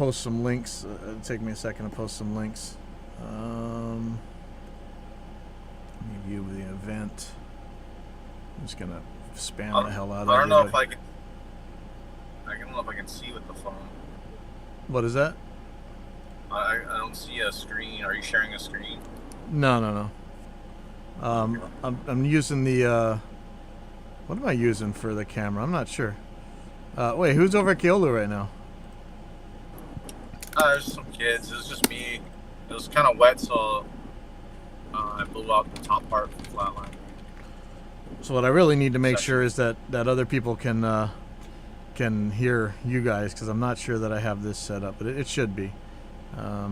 post some links. It'll take me a second to post some links. Let me view the event. I'm just gonna spam the hell out of it. I don't know if I can. I don't know if I can see with the phone. What is that? I don't see a screen. Are you sharing a screen? No. I'm using the. What am I using for the camera? I'm not sure. Wait, who's over at Keolu right now? There's some kids. It was just me. It was kind of wet, so I blew out the top part of the flatline. So what I really need to make sure is that other people can hear you guys, because I'm not sure that I have this set up, but it should be. Let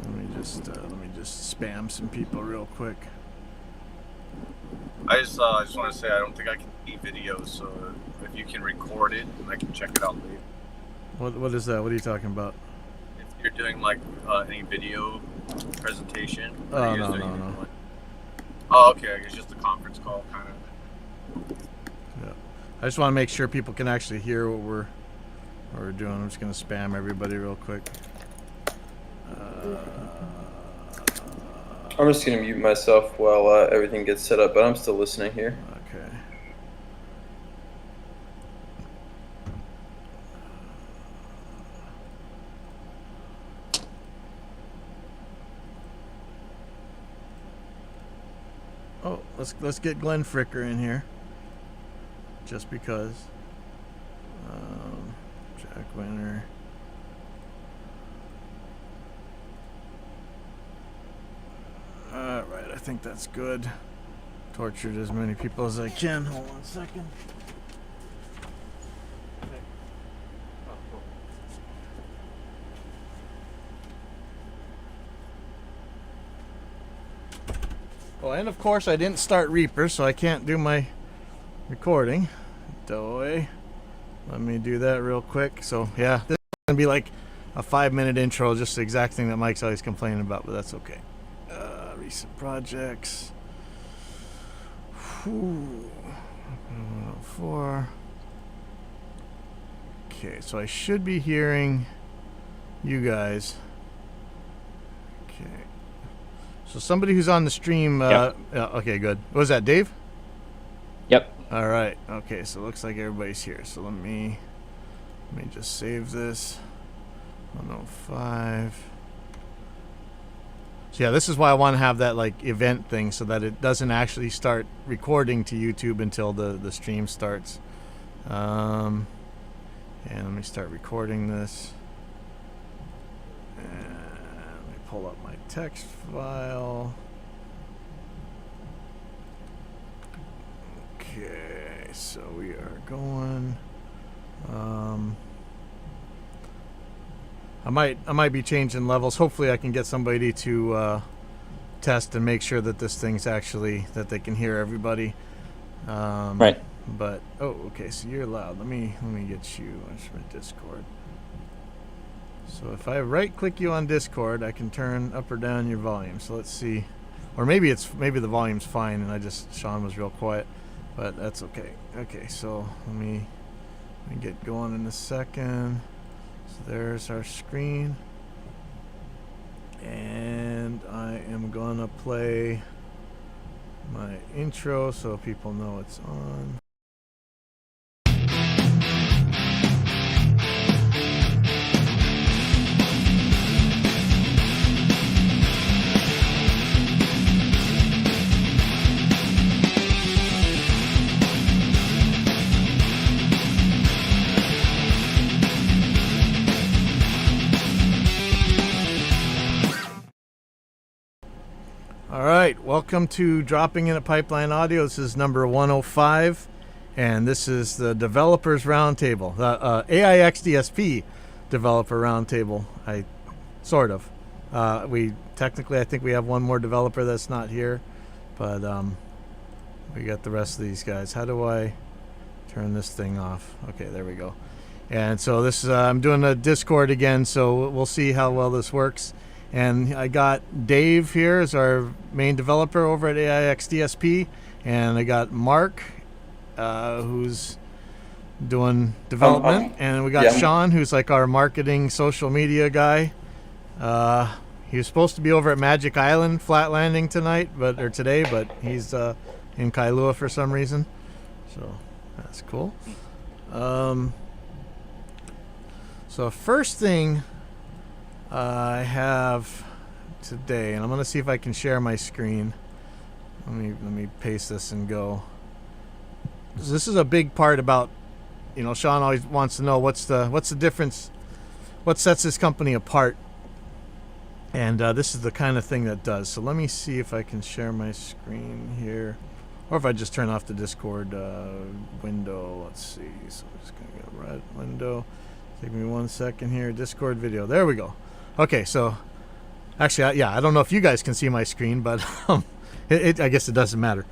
me just spam some people real quick. I just want to say I don't think I can see videos, so if you can record it, I can check it out later. What is that? What are you talking about? If you're doing like any video presentation. Oh no. Oh, okay. It's just a conference call, kind of. Yeah. I just want to make sure people can actually hear what we're doing. I'm just gonna spam everybody real quick. I'm just gonna mute myself while everything gets set up, but I'm still listening here. Okay. Oh, let's get Glenn Fricker in here, just because. Jack Winter. All right, I think that's good. Tortured as many people as I can. Hold on a second. Oh, and of course I didn't start Reaper, so I can't do my recording. Let me do that real quick. So yeah, this is gonna be like a 5-minute intro, just the exact thing that Mike's always complaining about, but that's okay. Recent projects. 104. Okay, so I should be hearing you guys. Okay. So somebody who's on the stream, Yep. Okay, good. Was that Dave? Yep. All right. Okay, so it looks like everybody's here. So let me just save this. 105. So yeah, this is why I want to have that like event thing, so that it doesn't actually start recording to YouTube until the stream starts. And let me start recording this. And let me pull up my text file. Okay, so we are going. I might be changing levels. Hopefully I can get somebody to test and make sure that this thing's actually, that they can hear everybody. Right. But okay, so you're loud. Let me get you on my Discord. So if I right click you on Discord, I can turn up or down your volume. So let's see. Or maybe the volume's fine and Sean was real quiet, but that's okay. Okay, so let me get going in a second. So there's our screen, and I am gonna play my intro so people know it's on. All right, welcome to Dropping in at Pipeline Audio. This is number 105, and this is the Developers Roundtable, the aiXdsp Developer Roundtable. I think we have one more developer that's not here, but we got the rest of these guys. How do I turn this thing off? Okay, there we go. And so this is I'm doing a Discord again, so we'll see how well this works. And I got Dave here as our main developer over at aiXdsp, and I got Mark, who's doing development, and we got yeah. Sean, who's like our marketing social media guy. He was supposed to be over at Magic Island flat landing today, but he's in Kailua for some reason. So that's cool. So first thing I have today, and I'm gonna see if I can share my screen. Let me paste this and go. So this is a big part about, Sean always wants to know what's the difference, what sets this company apart. And this is the kind of thing that does. So let me see if I can share my screen here. Or if I just turn off the Discord window. Let's see. So I'm just going to get a red window. Take me 1 second here. Discord video. There we go. Okay, so actually, I don't know if you guys can see my screen, but I guess it doesn't matter.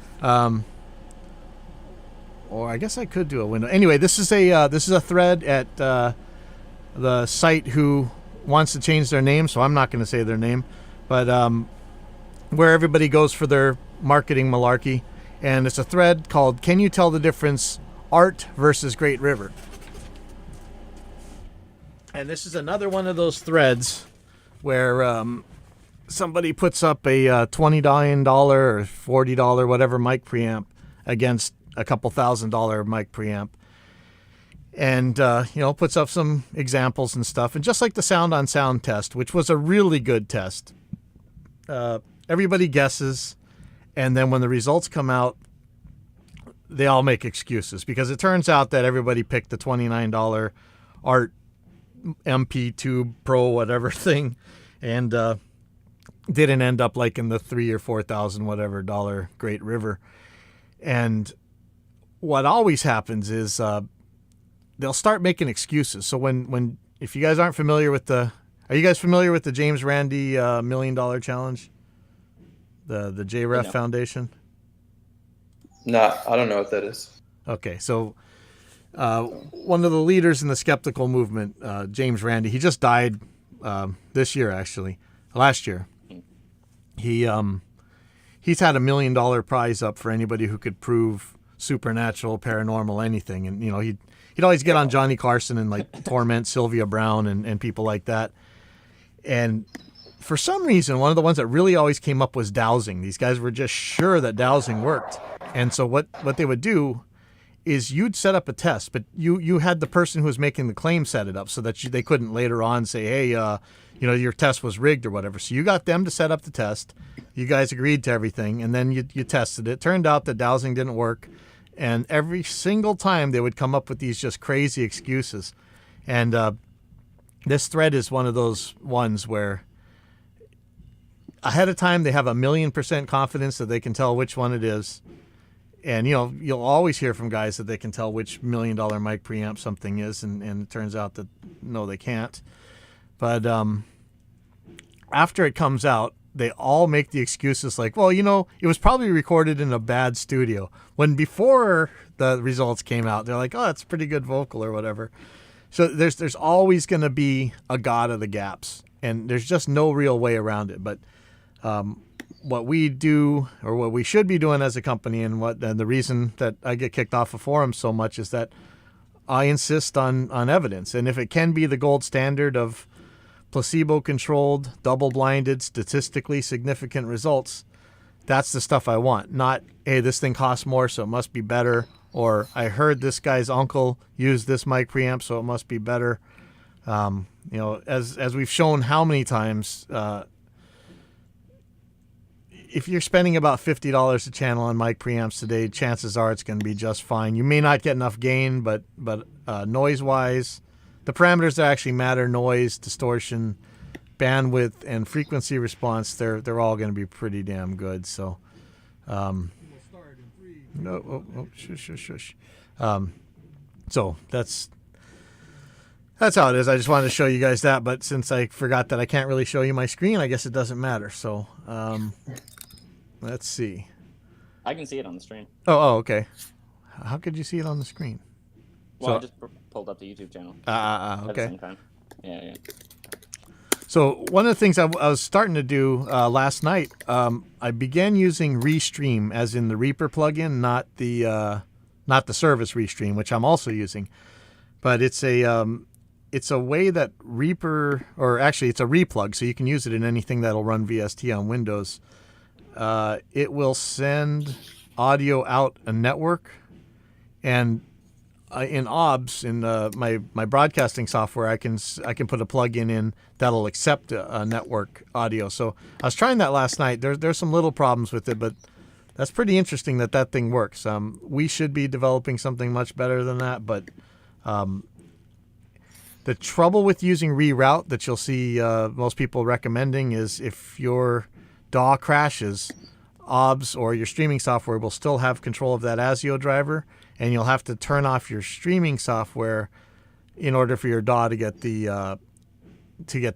Or I guess I could do a window. Anyway, this is a thread at the site who wants to change their name, so I'm not going to say their name, but where everybody goes for their marketing malarkey, and it's a thread called "Can you tell the difference art versus Great River?" And this is another one of those threads where somebody puts up a $20 or $40 whatever mic preamp against a couple $1,000 mic preamp. And, puts up some examples and stuff. And just like the sound on sound test, which was a really good test, everybody guesses. And then when the results come out, they all make excuses. Because it turns out that everybody picked the $29 Art MP Tube Pro whatever thing. And didn't end up like in the $3,000 or $4,000 whatever dollar Great River. And what always happens is... they'll start making excuses. So if you guys aren't familiar with are you guys familiar with the James Randi $1 Million Challenge? The JREF No. Foundation? No, I don't know what that is. Okay, so one of the leaders in the skeptical movement, James Randi, he just died this year, actually. Last year. He's had $1 million prize up for anybody who could prove supernatural, paranormal, anything. And, he'd always get on Johnny Carson and like torment Sylvia Brown and people like that. And for some reason, one of the ones that really always came up was dowsing. These guys were just sure that dowsing worked. And so what they would do is you'd set up a test, but you had the person who was making the claim set it up so that they couldn't later on say, hey, your test was rigged or whatever. So you got them to set up the test. You guys agreed to everything, and then you tested it. Turned out that dowsing didn't work. And every single time they would come up with these just crazy excuses. And this thread is one of those ones where ahead of time they have 1,000,000% confidence that they can tell which one it is. And, you'll always hear from guys that they can tell which $1 million mic preamp something is. And it turns out that, no, they can't. But after it comes out, they all make the excuses like, well, it was probably recorded in a bad studio. When before the results came out, they're like, oh, it's pretty good vocal or whatever. So there's always going to be a god of the gaps, and there's just no real way around it. But what we do, or what we should be doing as a company, and the reason that I get kicked off of forums so much is that I insist on evidence. And if it can be the gold standard of placebo-controlled, double-blinded, statistically significant results, that's the stuff I want. Not, hey, this thing costs more, so it must be better. Or I heard this guy's uncle use this mic preamp, so it must be better. As we've shown how many times, if you're spending about $50 a channel on mic preamps today, chances are it's going to be just fine. You may not get enough gain, but noise-wise, the parameters that actually matter, noise, distortion, bandwidth, and frequency response, they're all going to be pretty damn good. So, shush. So that's how it is. I just wanted to show you guys that, but since I forgot that I can't really show you my screen, I guess it doesn't matter. So, let's see. I can see it on the screen. Oh, okay. How could you see it on the screen? Well, So- I just pulled up the YouTube channel. At the Okay. same time. Yeah. So one of the things I was starting to do last night, I began using Restream, as in the Reaper plugin, not not the service restream, which I'm also using, but it's a way that Reaper, or actually it's a replug, so you can use it in anything that'll run VST on Windows. It will send audio out a network, and in OBS, in my broadcasting software, I can put a plugin in that'll accept a network audio. So I was trying that last night. There's some little problems with it, but that's pretty interesting that thing works. We should be developing something much better than that, but the trouble with using reroute that you'll see most people recommending is if your DAW crashes, OBS or your streaming software will still have control of that ASIO driver, and you'll have to turn off your streaming software in order for your DAW to get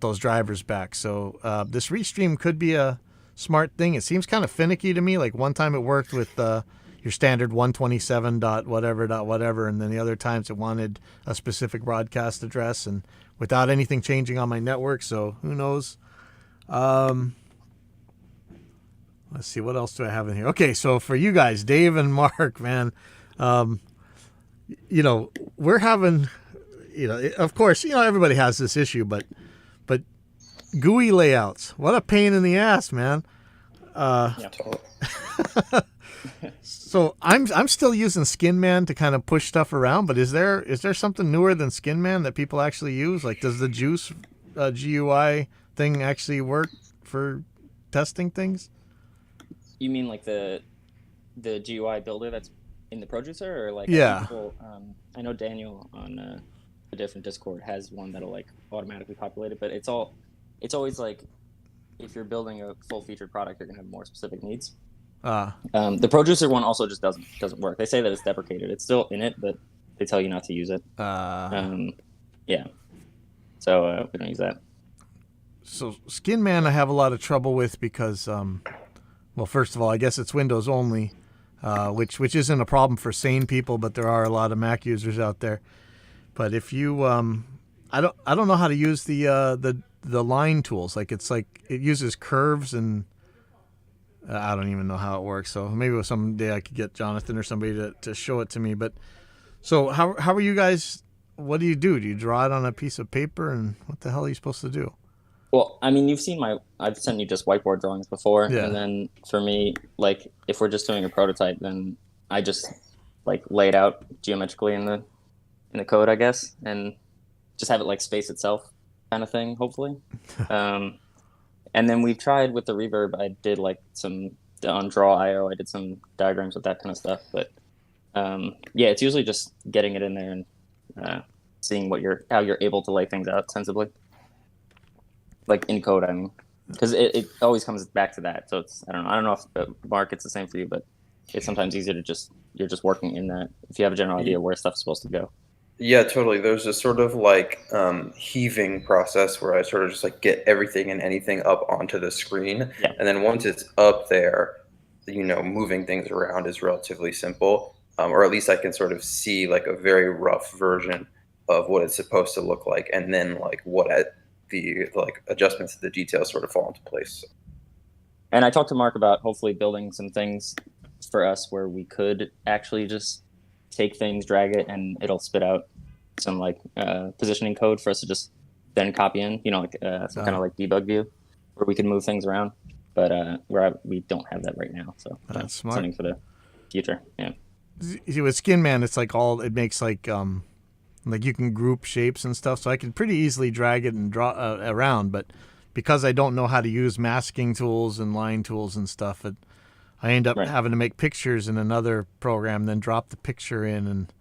those drivers back. So this restream could be a smart thing. It seems kind of finicky to me. Like one time it worked with your standard 127 dot whatever, and then the other times it wanted a specific broadcast address, and without anything changing on my network. So who knows? Let's see, what else do I have in here? Okay, so for you guys, Dave and Mark, man, we're having, of course, everybody has this issue, but GUI layouts, what a pain in the ass, man. So I'm still using SkinMan to kind of push stuff around, but is there something newer than SkinMan that people actually use? Like, does the Juice GUI thing actually work for testing things? You mean like the GUI builder that's in the producer, or like yeah? I know Daniel on a different Discord has one that'll like automatically populate it, but it's always like if you're building a full featured product, you're gonna have more specific needs. The producer one also just doesn't work. They say that it's deprecated. It's still in it, but they tell you not to use it. Yeah. So we don't use that. So SkinMan I have a lot of trouble with because, well, first of all, I guess it's Windows only, which isn't a problem for sane people, but there are a lot of Mac users out there. But if you, I don't know how to use the line tools. Like it uses curves, and I don't even know how it works. So maybe someday I could get Jonathan or somebody to show it to me. But so how are you guys? What do? Do you draw it on a piece of paper, and what the hell are you supposed to do? Well, I mean, you've seen I've sent you just whiteboard drawings before. Yeah. And then for me, like if we're just doing a prototype, then I just like lay it out geometrically in the code, I guess, and just have it like space itself kind of thing, hopefully. And then we've tried with the reverb. I did like on Draw.io, I did some diagrams with that kind of stuff. But yeah, it's usually just getting it in there and seeing how you're able to lay things out sensibly. Like in code, I mean, because it always comes back to that. So I don't know if Mark, it's the same for you, but it's sometimes easier to you're just working in that if you have a general idea where stuff's supposed to go. Yeah, totally. There's a sort of like heaving process where I sort of just like get everything and anything up onto the screen. Yeah. And then once it's up there, moving things around is relatively simple. Or at least I can sort of see like a very rough version of what it's supposed to look like. And then like the adjustments to the details sort of fall into place. And I talked to Mark about hopefully building some things for us where we could actually just take things, drag it, and it'll spit out some like positioning code for us to just then copy in, some kind of like debug view where we can move things around. But we don't have that right now. So that's smart. Something for the future. Yeah. With SkinMan, it's like it makes like you can group shapes and stuff, so I can pretty easily drag it and draw around. But because I don't know how to use masking tools and line tools and stuff, I end up having to make pictures in another program, then drop the picture in. And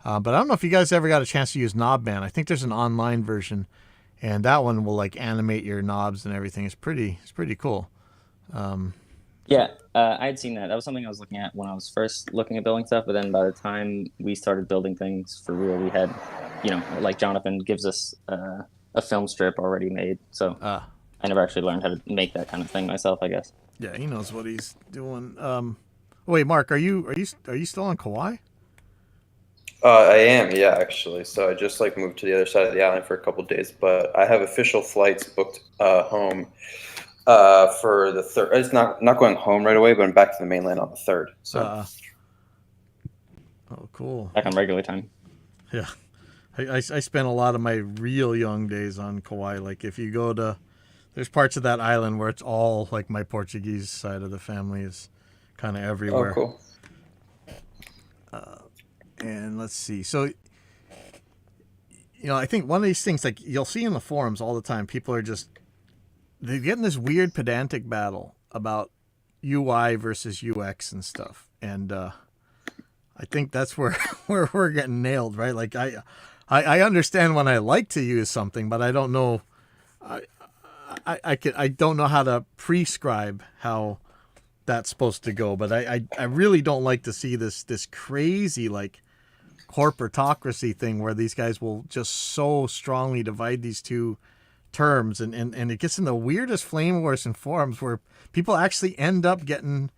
but I don't know if you guys ever got a chance to use Knobman. I think there's an online version, and that one will like animate your knobs and everything. It's pretty cool. Yeah, I had seen that. That was something I was looking at when I was first looking at building stuff. But then by the time we started building things for real, we had, like Jonathan gives us a film strip already made. So I never actually learned how to make that kind of thing myself, I guess. Yeah, he knows what he's doing. Wait, Mark, are you still on Kauai? I am, yeah, actually. So I just moved to the other side of the island for a couple of days, but I have official flights booked home. For the 3rd. It's not going home right away, but I'm back to the mainland on the 3rd. So Oh, cool. back on regular time. Yeah. I spent a lot of my real young days on Kauai. Like if you go to, there's parts of that island where it's all like my Portuguese side of the family is kind of Oh, everywhere. cool. And let's see. So, I think one of these things, like you'll see in the forums all the time, people are just, they're getting this weird pedantic battle about UI versus UX and stuff. And I think that's where where we're getting nailed, right? Like I understand when I like to use something, but I don't know. I don't know how to prescribe how that's supposed to go. But I really don't like to see this crazy like corporatocracy thing where these guys will just so strongly divide these two terms, and it gets in the weirdest flame wars and forums where people actually end up getting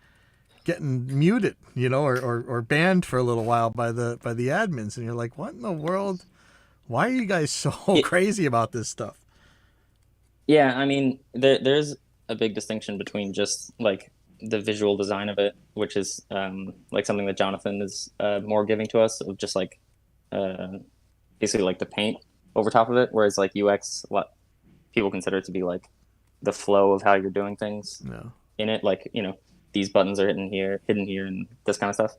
muted, or banned for a little while by the admins, and you're like, what in the world? Why are you guys so crazy about this stuff? Yeah, I mean, there's a big distinction between just like the visual design of it, which is like something that Jonathan is more giving to us, of just like basically like the paint over top of it, whereas like UX, what people consider to be like the flow of how you're doing things in it, like these buttons are hidden here, and this kind of stuff,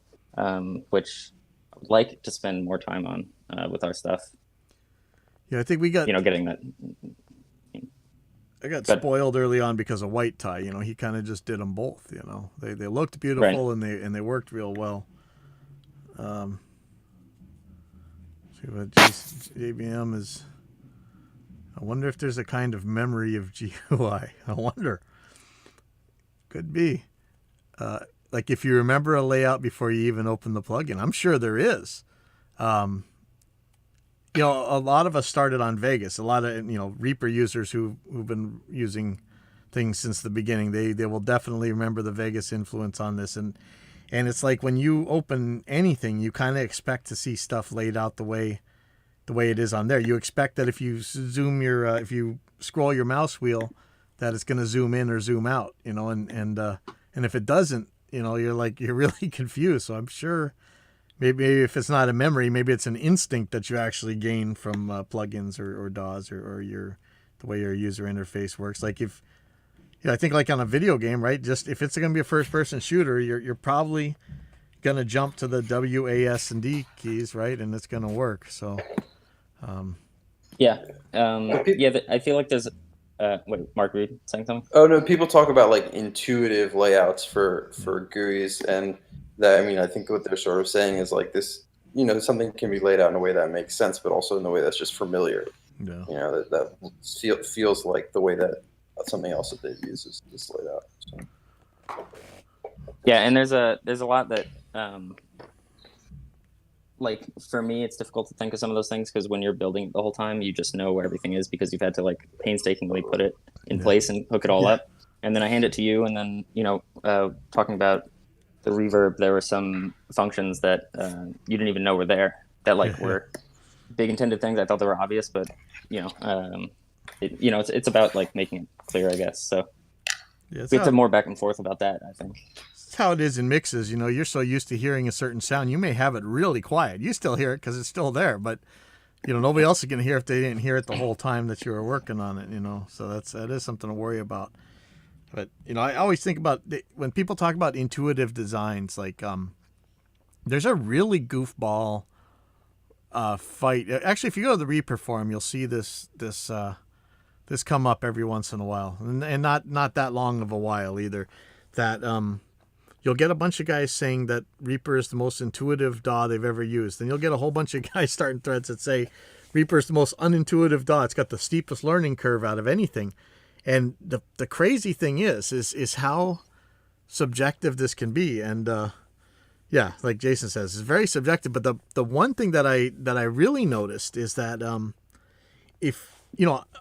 which I would like to spend more time on with our stuff. Yeah, I think we got getting that. I got spoiled early on because of White Tie. He kind of just did them both. They looked beautiful, right. and they worked real well. See what JVM is. I wonder if there's a kind of memory of GUI. I wonder. Could be. Like if you remember a layout before you even open the plugin, I'm sure there is. A lot of us started on Vegas. A lot of Reaper users who've been using things since the beginning, they will definitely remember the Vegas influence on this. And it's like when you open anything, you kind of expect to see stuff laid out the way it is on there. You expect that if you if you scroll your mouse wheel, that it's going to zoom in or zoom out. And if it doesn't, you're really confused. So I'm sure. Maybe if it's not a memory, maybe it's an instinct that you actually gain from plugins or DAWs or the way your user interface works. Like if, I think like on a video game, right? Just if it's going to be a first-person shooter, you're probably going to jump to the W, A, S, and D keys, right? And it's going to work. So, yeah, I feel like there's. Wait, Mark Reed saying something? Oh no, people talk about like intuitive layouts for GUIs, and that, I think what they're sort of saying is like this, something can be laid out in a way that makes sense, but also in a way that's just familiar. Yeah. That feels like the way that something else that they've used is laid out. So. Yeah, and there's a lot that like for me, it's difficult to think of some of those things because when you're building it the whole time, you just know where everything is because you've had to like painstakingly put it in place and hook it all up. And then I hand it to you, and then talking about the reverb, there were some functions that you didn't even know were there that like were big intended things. I thought they were obvious, but it's about like making it clear, I guess. So we have to more back and forth about that, I think. That's how it is in mixes. You're so used to hearing a certain sound, you may have it really quiet. You still hear it because it's still there, but nobody else is going to hear if they didn't hear it the whole time that you were working on it. So that is something to worry about. But I always think about when people talk about intuitive designs, like there's a really goofball fight. Actually, if you go to the Reaper forum, you'll see this come up every once in a while, and not that long of a while either. That you'll get a bunch of guys saying that Reaper is the most intuitive DAW they've ever used. Then you'll get a whole bunch of guys starting threads that say Reaper is the most unintuitive DAW. It's got the steepest learning curve out of anything. And the crazy thing is how subjective this can be. And like Jason says, it's very subjective. But the one thing that I really noticed is that if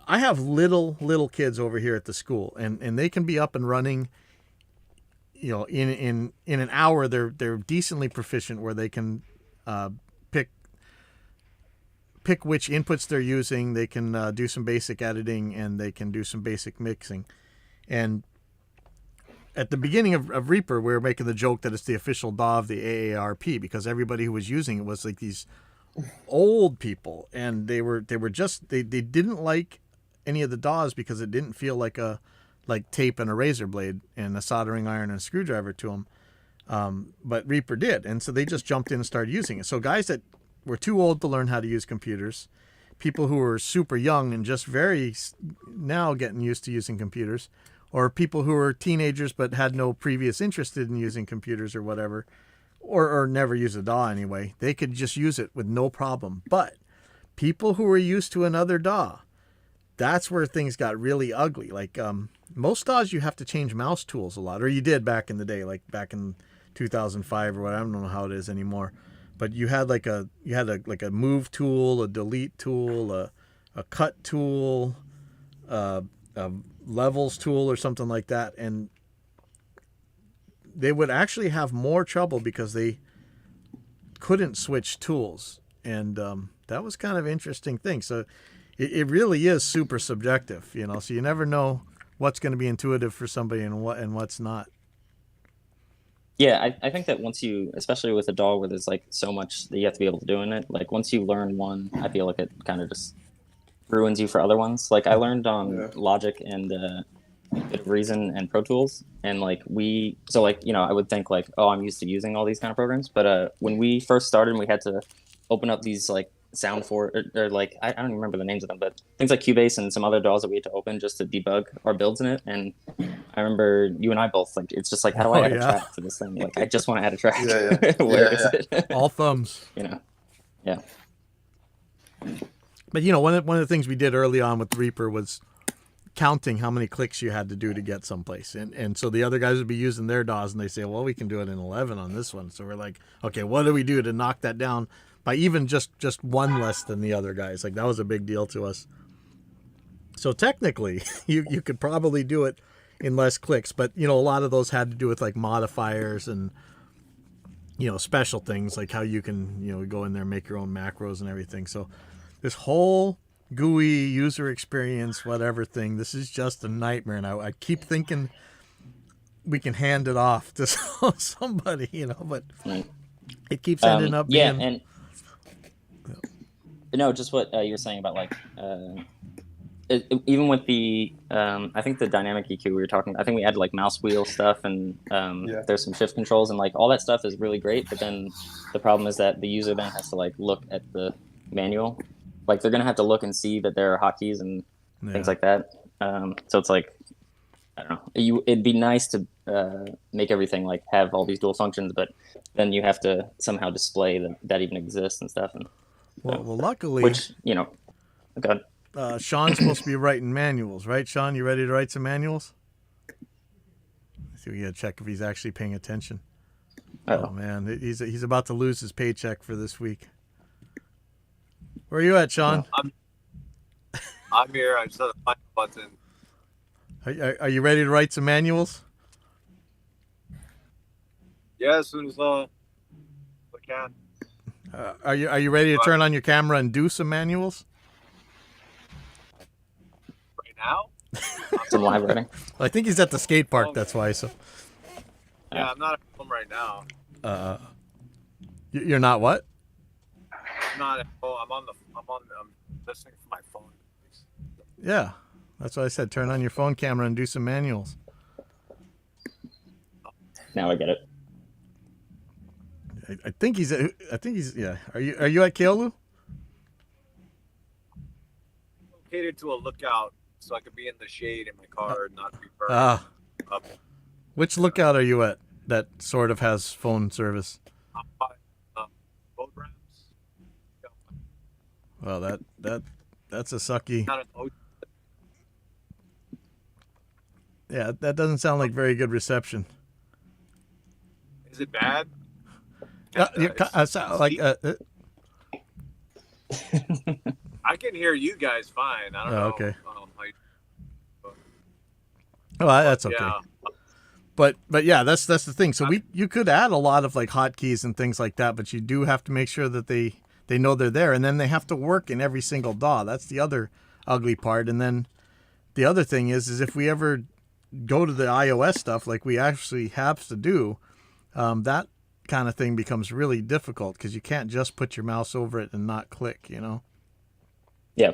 I have little kids over here at the school, and they can be up and running. In an hour, they're decently proficient where they can pick which inputs they're using. They can do some basic editing, and they can do some basic mixing. And at the beginning of Reaper, we were making the joke that it's the official DAW of the AARP because everybody who was using it was like these old people, and they didn't like any of the DAWs because it didn't feel like tape and a razor blade and a soldering iron and a screwdriver to them. But Reaper did, and so they just jumped in and started using it. So guys that were too old to learn how to use computers, people who were super young and just very now getting used to using computers, or people who were teenagers but had no previous interest in using computers or whatever, or never use a DAW anyway, they could just use it with no problem. But people who were used to another DAW, that's where things got really ugly. Like most DAWs, you have to change mouse tools a lot, or you did back in the day, like back in 2005 or what. I don't know how it is anymore. But you had like a move tool, a delete tool, a cut tool, a levels tool or something like that, and they would actually have more trouble because they couldn't switch tools, and that was kind of an interesting thing. So it really is super subjective, you know. So you never know what's going to be intuitive for somebody and what's not. Yeah, I think that once you, especially with a DAW where there's like so much that you have to be able to do in it, like once you learn one, I feel like it kind of just ruins you for other ones. Like I learned on Logic and Bit of Reason and Pro Tools, and like I would think like, oh, I'm used to using all these kind of programs, but when we first started, we had to open up these like sound for or like I don't even remember the names of them, but things like Cubase and some other DAWs that we had to open just to debug our builds in it. And I remember you and I both like, it's just like, how do I add a track to this thing? Like I just want to add a track. Where is it? All thumbs. You know. Yeah. But you know, one of the things we did early on with Reaper was counting how many clicks you had to do to get someplace. And so the other guys would be using their DAWs and they say, well, we can do it in 11 on this one. So we're like, okay, what do we do to knock that down by even just one less than the other guys? Like that was a big deal to us. So technically you could probably do it in less clicks, but you know, a lot of those had to do with like modifiers and, you know, special things like how you can, you know, go in there and make your own macros and everything. So this whole GUI user experience, whatever thing, this is just a nightmare. And I keep thinking we can hand it off to somebody, you know, but it keeps ending up being... and no, just what you were saying about like even with the I think the dynamic EQ we were talking, I think we added like mouse wheel stuff and there's some shift controls and like all that stuff is really great, but then the problem is that the user then has to like look at the manual. Like they're gonna have to look and see that there are hotkeys and things like that. So it's like, I don't know. It'd be nice to make everything like have all these dual functions, but then you have to somehow display that even exists and stuff. And well, luckily, which you know, God. Sean's supposed to be writing manuals, right? Sean, you ready to write some manuals? Let's see, we gotta check if he's actually paying attention. Oh man, he's about to lose his paycheck for this week. Where are you at, Sean? I'm here. I just had to find the button. Are you ready to write some manuals? Yeah, as soon as I can. Are you ready to turn on your camera and do some manuals? Right now? Some live writing. I think he's at the skate park. That's why. So. Yeah, I'm not at home right now. You're not what? I'm not at home. I'm listening to my phone. Yeah, that's what I said. Turn on your phone camera and do some manuals. Now I get it. I think he's. Yeah. Are you at Keolu? Located to a lookout, so I could be in the shade in my car and not be burned. Which lookout are you at? That sort of has phone service. I'm by boat ramps. Well, that's a sucky. Not an ocean. Yeah, that doesn't sound like very good reception. Is it bad? I can hear you guys fine. I don't know. Okay. Well, that's okay. Yeah. But yeah, that's the thing. So you could add a lot of like hotkeys and things like that, but you do have to make sure that they know they're there, and then they have to work in every single DAW. That's the other ugly part. And then the other thing is if we ever go to the iOS stuff like we actually have to do, that kind of thing becomes really difficult because you can't just put your mouse over it and not click, you know? Yeah.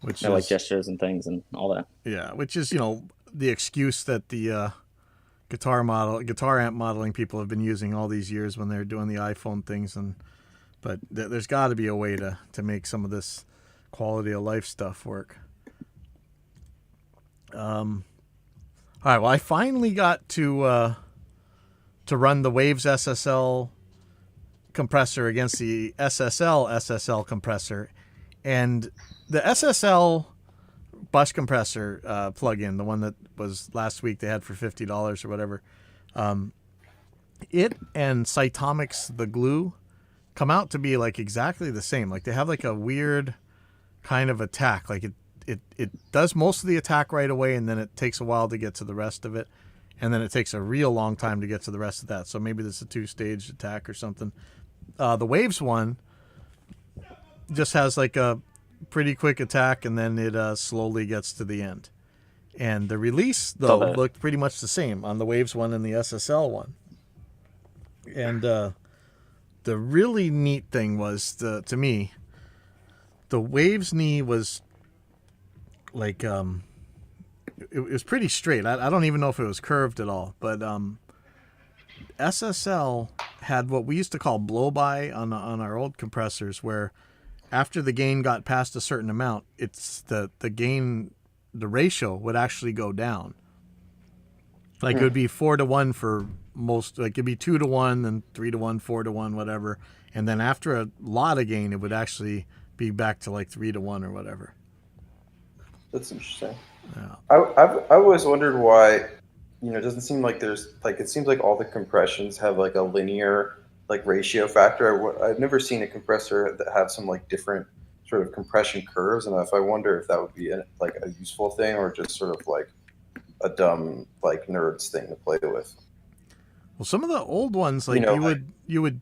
Which Like is, gestures and things and all that. yeah, which is, you know, the excuse that the guitar amp modeling people have been using all these years when they're doing the iPhone things. But there's got to be a way to make some of this quality of life stuff work. All right, well, I finally got to run the Waves SSL compressor against the SSL compressor, and the SSL bus compressor plugin, the one that was last week they had for $50 or whatever, it and Cytomic's the glue come out to be like exactly the same. Like they have like a weird kind of attack. Like it does most of the attack right away, and then it takes a while to get to the rest of it, and then it takes a real long time to get to the rest of that. So maybe this is a 2-stage attack or something. The Waves one just has like a pretty quick attack, and then it slowly gets to the end. And the release, though, looked pretty much the same on the Waves one and the SSL one. And the really neat thing was, to me, the Waves knee was like, it was pretty straight. I don't even know if it was curved at all. But SSL had what we used to call blow-by on our old compressors, where after the gain got past a certain amount, it's the gain, the ratio would actually go down. Like it would be 4-to-1 for most, like it'd be 2-to-1, then 3-to-1, 4-to-1, whatever. And then after a lot of gain, it would actually be back to like 3-to-1 or whatever. That's interesting. Yeah. I've always wondered why, you know, it doesn't seem like there's like, it seems like all the compressions have like a linear like ratio factor. I've never seen a compressor that have some like different sort of compression curves, and if I wonder if that would be like a useful thing or just sort of like a dumb like nerds thing to play with. Well, some of the old ones, like you would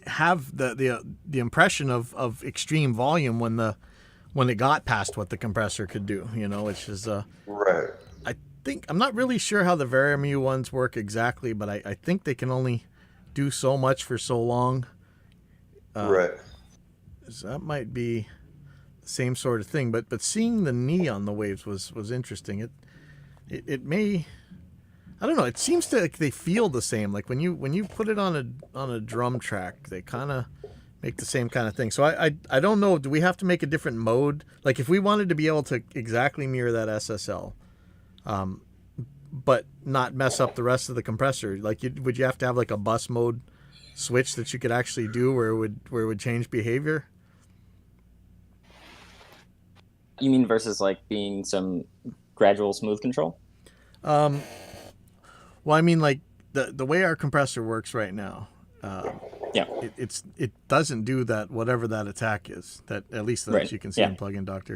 have the impression of extreme volume when it got past what the compressor could do, you know, which is right. I think I'm not really sure how the Varimu ones work exactly, but I think they can only do so much for so long. Right. So that might be the same sort of thing, but seeing the knee on the Waves was interesting. It may, I don't know, it seems to like they feel the same. Like when you put it on a drum track, they kind of make the same kind of thing. So I don't know, do we have to make a different mode? Like if we wanted to be able to exactly mirror that SSL, but not mess up the rest of the compressor, like would you have to have like a bus mode switch that you could actually do where it would change behavior? You mean versus like being some gradual smooth control? Well, I mean like the way our compressor works right now, yeah, it doesn't do that, whatever that attack is, that at least that you can see in Plugin Doctor.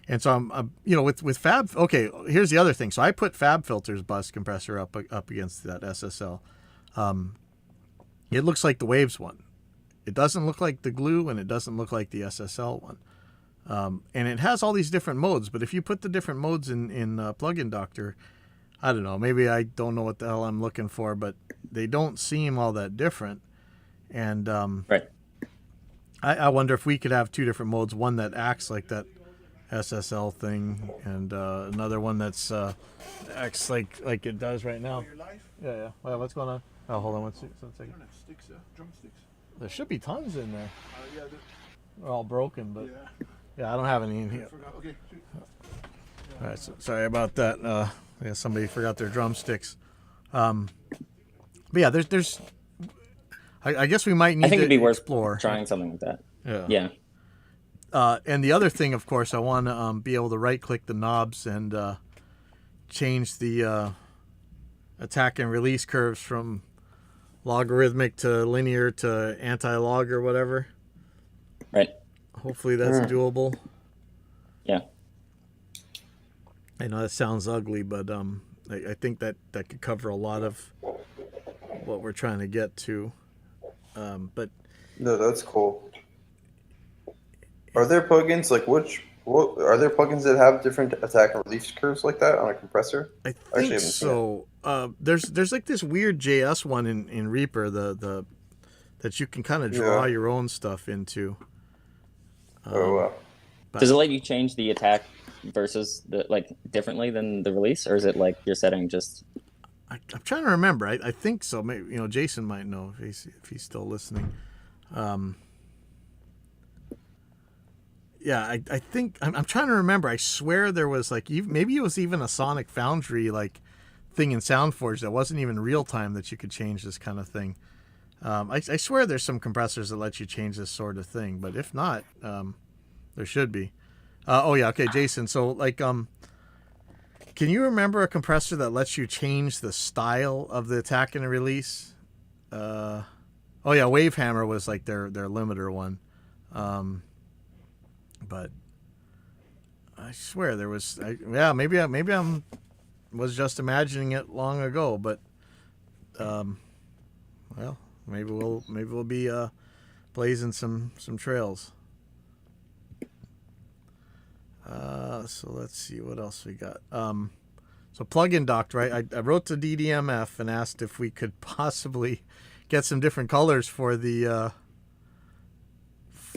And so I'm you know, with Fab. Okay, here's the other thing. So I put FabFilter's bus compressor up against that SSL. It looks like the Waves one. It doesn't look like the glue, and it doesn't look like the SSL one. And it has all these different modes. But if you put the different modes in Plugin Doctor, I don't know. Maybe I don't know what the hell I'm looking for, but they don't seem all that different. And right. I wonder if we could have two different modes. One that acts like that SSL thing, and another one that's acts like it does right now. Yeah. Well, what's going on? Oh, hold on one second. Sticks, drumsticks. There should be tons in there. Yeah. They're all broken, but yeah, I don't have any in here. Okay. All right, so sorry about that. Yeah, somebody forgot their drumsticks. But yeah, there's. I guess we might need to it'd be explore worth trying something like that. Yeah. And the other thing, of course, I want to be able to right-click the knobs and change the attack and release curves from logarithmic to linear to anti-log or whatever. Right. Hopefully that's doable. Yeah. I know that sounds ugly, but I think that could cover a lot of what we're trying to get to. But no, that's cool. Are there plugins like which Well, are there plugins that have different attack and release curves like that on a compressor? I Actually, think haven't seen it. so. There's like this weird JS one in Reaper, the that you can kind of draw Yeah. your own stuff into. Wow. But Does it let you change the attack versus the like differently than the release, or is it like your setting just? I'm trying to remember. I think so. Maybe Jason might know if he's still listening. Yeah, I think I'm trying to remember. I swear there was like maybe it was even a Sonic Foundry like thing in SoundForge that wasn't even real time that you could change this kind of thing. I swear there's some compressors that let you change this sort of thing, but if not, there should be. Oh yeah, okay, Jason. So like, can you remember a compressor that lets you change the style of the attack and the release? Oh yeah, Wavehammer was like their limiter one. But I swear there was. Maybe I'm was just imagining it long ago. But well, maybe we'll be blazing some trails. So let's see what else we got. So plugin doc, right? I wrote to DDMF and asked if we could possibly get some different colors for the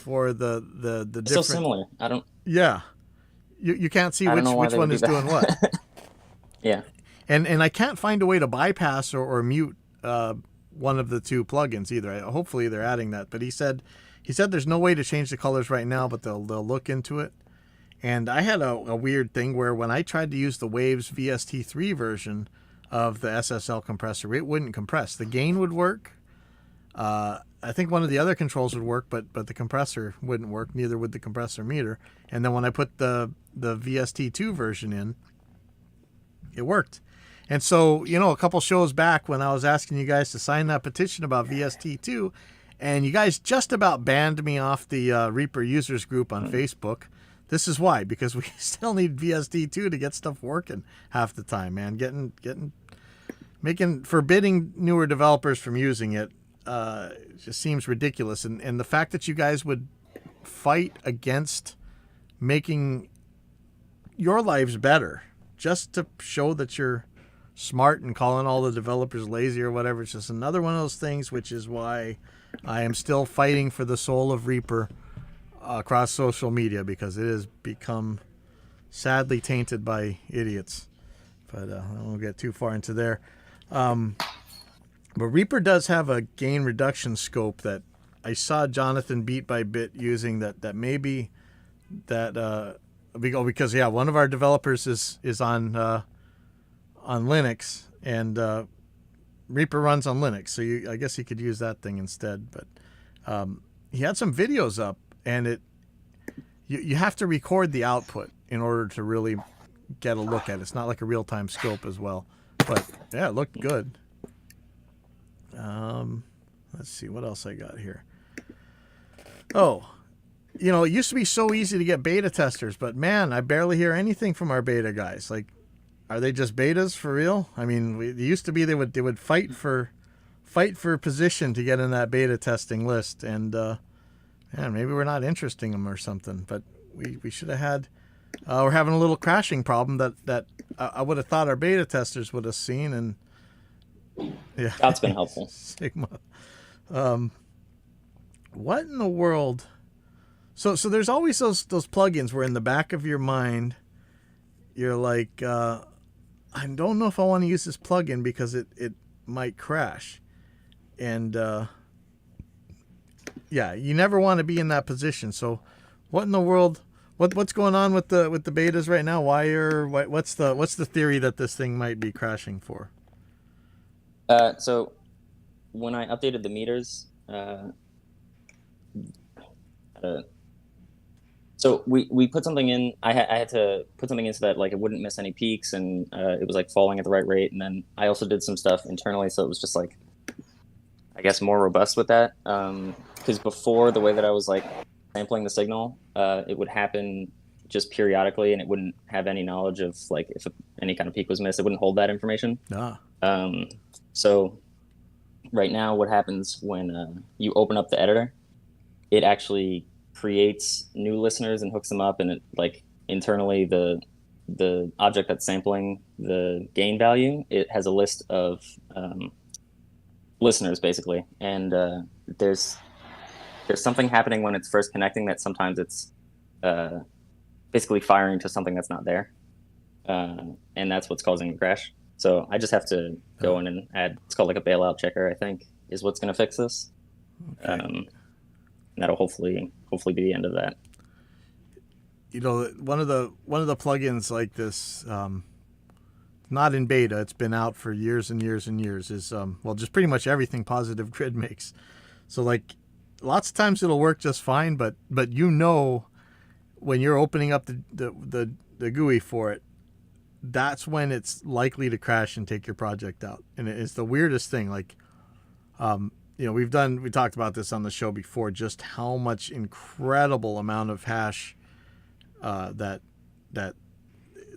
different. It's so similar. I don't. Yeah, you can't see I don't know why which they one would is do doing that. what. Yeah. And I can't find a way to bypass or mute one of the two plugins either. Hopefully they're adding that. But he said there's no way to change the colors right now, but they'll look into it. And I had a weird thing where when I tried to use the Waves VST3 version of the SSL compressor, it wouldn't compress. The gain would work. I think one of the other controls would work, but the compressor wouldn't work. Neither would the compressor meter. And then when I put the VST2 version in, it worked. And so, a couple shows back when I was asking you guys to sign that petition about VST2, and you guys just about banned me off the Reaper users group on Facebook. This is why, because we still need VST2 to get stuff working half the time, man. Forbidding newer developers from using it just seems ridiculous. And the fact that you guys would fight against making your lives better just to show that you're smart and calling all the developers lazy or whatever, it's just another one of those things, which is why I am still fighting for the soul of Reaper across social media, because it has become sadly tainted by idiots. But I won't get too far into there. But Reaper does have a gain reduction scope that I saw Jonathan bit by bit using that maybe that because one of our developers is on Linux, and Reaper runs on Linux, so I guess he could use that thing instead. But he had some videos up, and you have to record the output in order to really get a look at it. It's not like a real-time scope as well. But yeah, it looked good. Let's see what else I got here. Oh, it used to be so easy to get beta testers, but man, I barely hear anything from our beta guys. Like, are they just betas for real? I mean, it used to be they would fight for position to get in that beta testing list, and maybe we're not interesting them or something. But we should have had. We're having a little crashing problem that I would have thought our beta testers would have seen, and yeah, That's been helpful. Sigma. What in the world? So there's always those plugins where in the back of your mind you're like, I don't know if I want to use this plugin because it might crash. And you never want to be in that position. So what in the world? What's going on with the betas right now? What's the theory that this thing might be crashing for? So when I updated the meters, so we put something in. I had to put something in so that like it wouldn't miss any peaks, and it was like falling at the right rate. And then I also did some stuff internally, so it was just like, I guess, more robust with that. Because before, the way that I was like sampling the signal, it would happen just periodically, and it wouldn't have any knowledge of like if any kind of peak was missed. It wouldn't hold that information. So right now, what happens when you open up the editor, it actually creates new listeners and hooks them up, and it like internally the object that's sampling the gain value, it has a list of listeners basically, and there's something happening when it's first connecting that sometimes it's basically firing to something that's not there, and that's what's causing the crash. So I just have to go in and add, it's called like a bailout checker, I think, is what's going to fix this. Okay. And that'll hopefully be the end of that. You know, one of the plugins like this, not in beta, it's been out for years and years and years, is well, just pretty much everything Positive Grid makes. So like lots of times it'll work just fine, but you know when you're opening up the GUI for it, that's when it's likely to crash and take your project out. And it's the weirdest thing. Like, you know, we talked about this on the show before, just how much incredible amount of hash that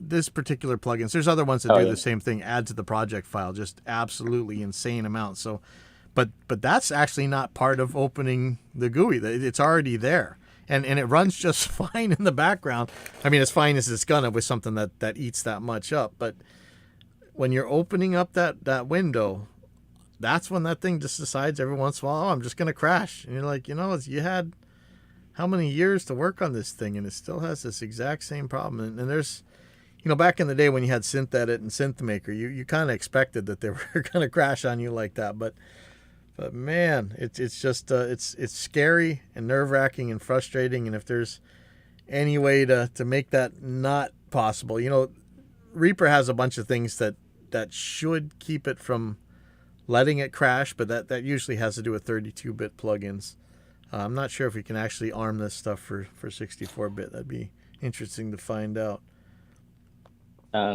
this particular plugins, there's other ones that do the same thing, add to the project file, just absolutely insane amounts. So, but that's actually not part of opening the GUI. It's already there. And it runs just fine in the background. I mean, as fine as it's gonna with something that eats that much up. But when you're opening up that window, that's when that thing just decides every once in a while, oh, I'm just gonna crash. And you're like, you know, you had how many years to work on this thing, and it still has this exact same problem. And there's, you know, back in the day when you had Synth Edit and Synth Maker, you kind of expected that they were gonna crash on you like that, but man, it's just it's scary and nerve-wracking and frustrating. And if there's any way to make that not possible, you know, Reaper has a bunch of things that should keep it from letting it crash, but that usually has to do with 32-bit plugins. I'm not sure if we can actually arm this stuff for 64-bit. That'd be interesting to find out.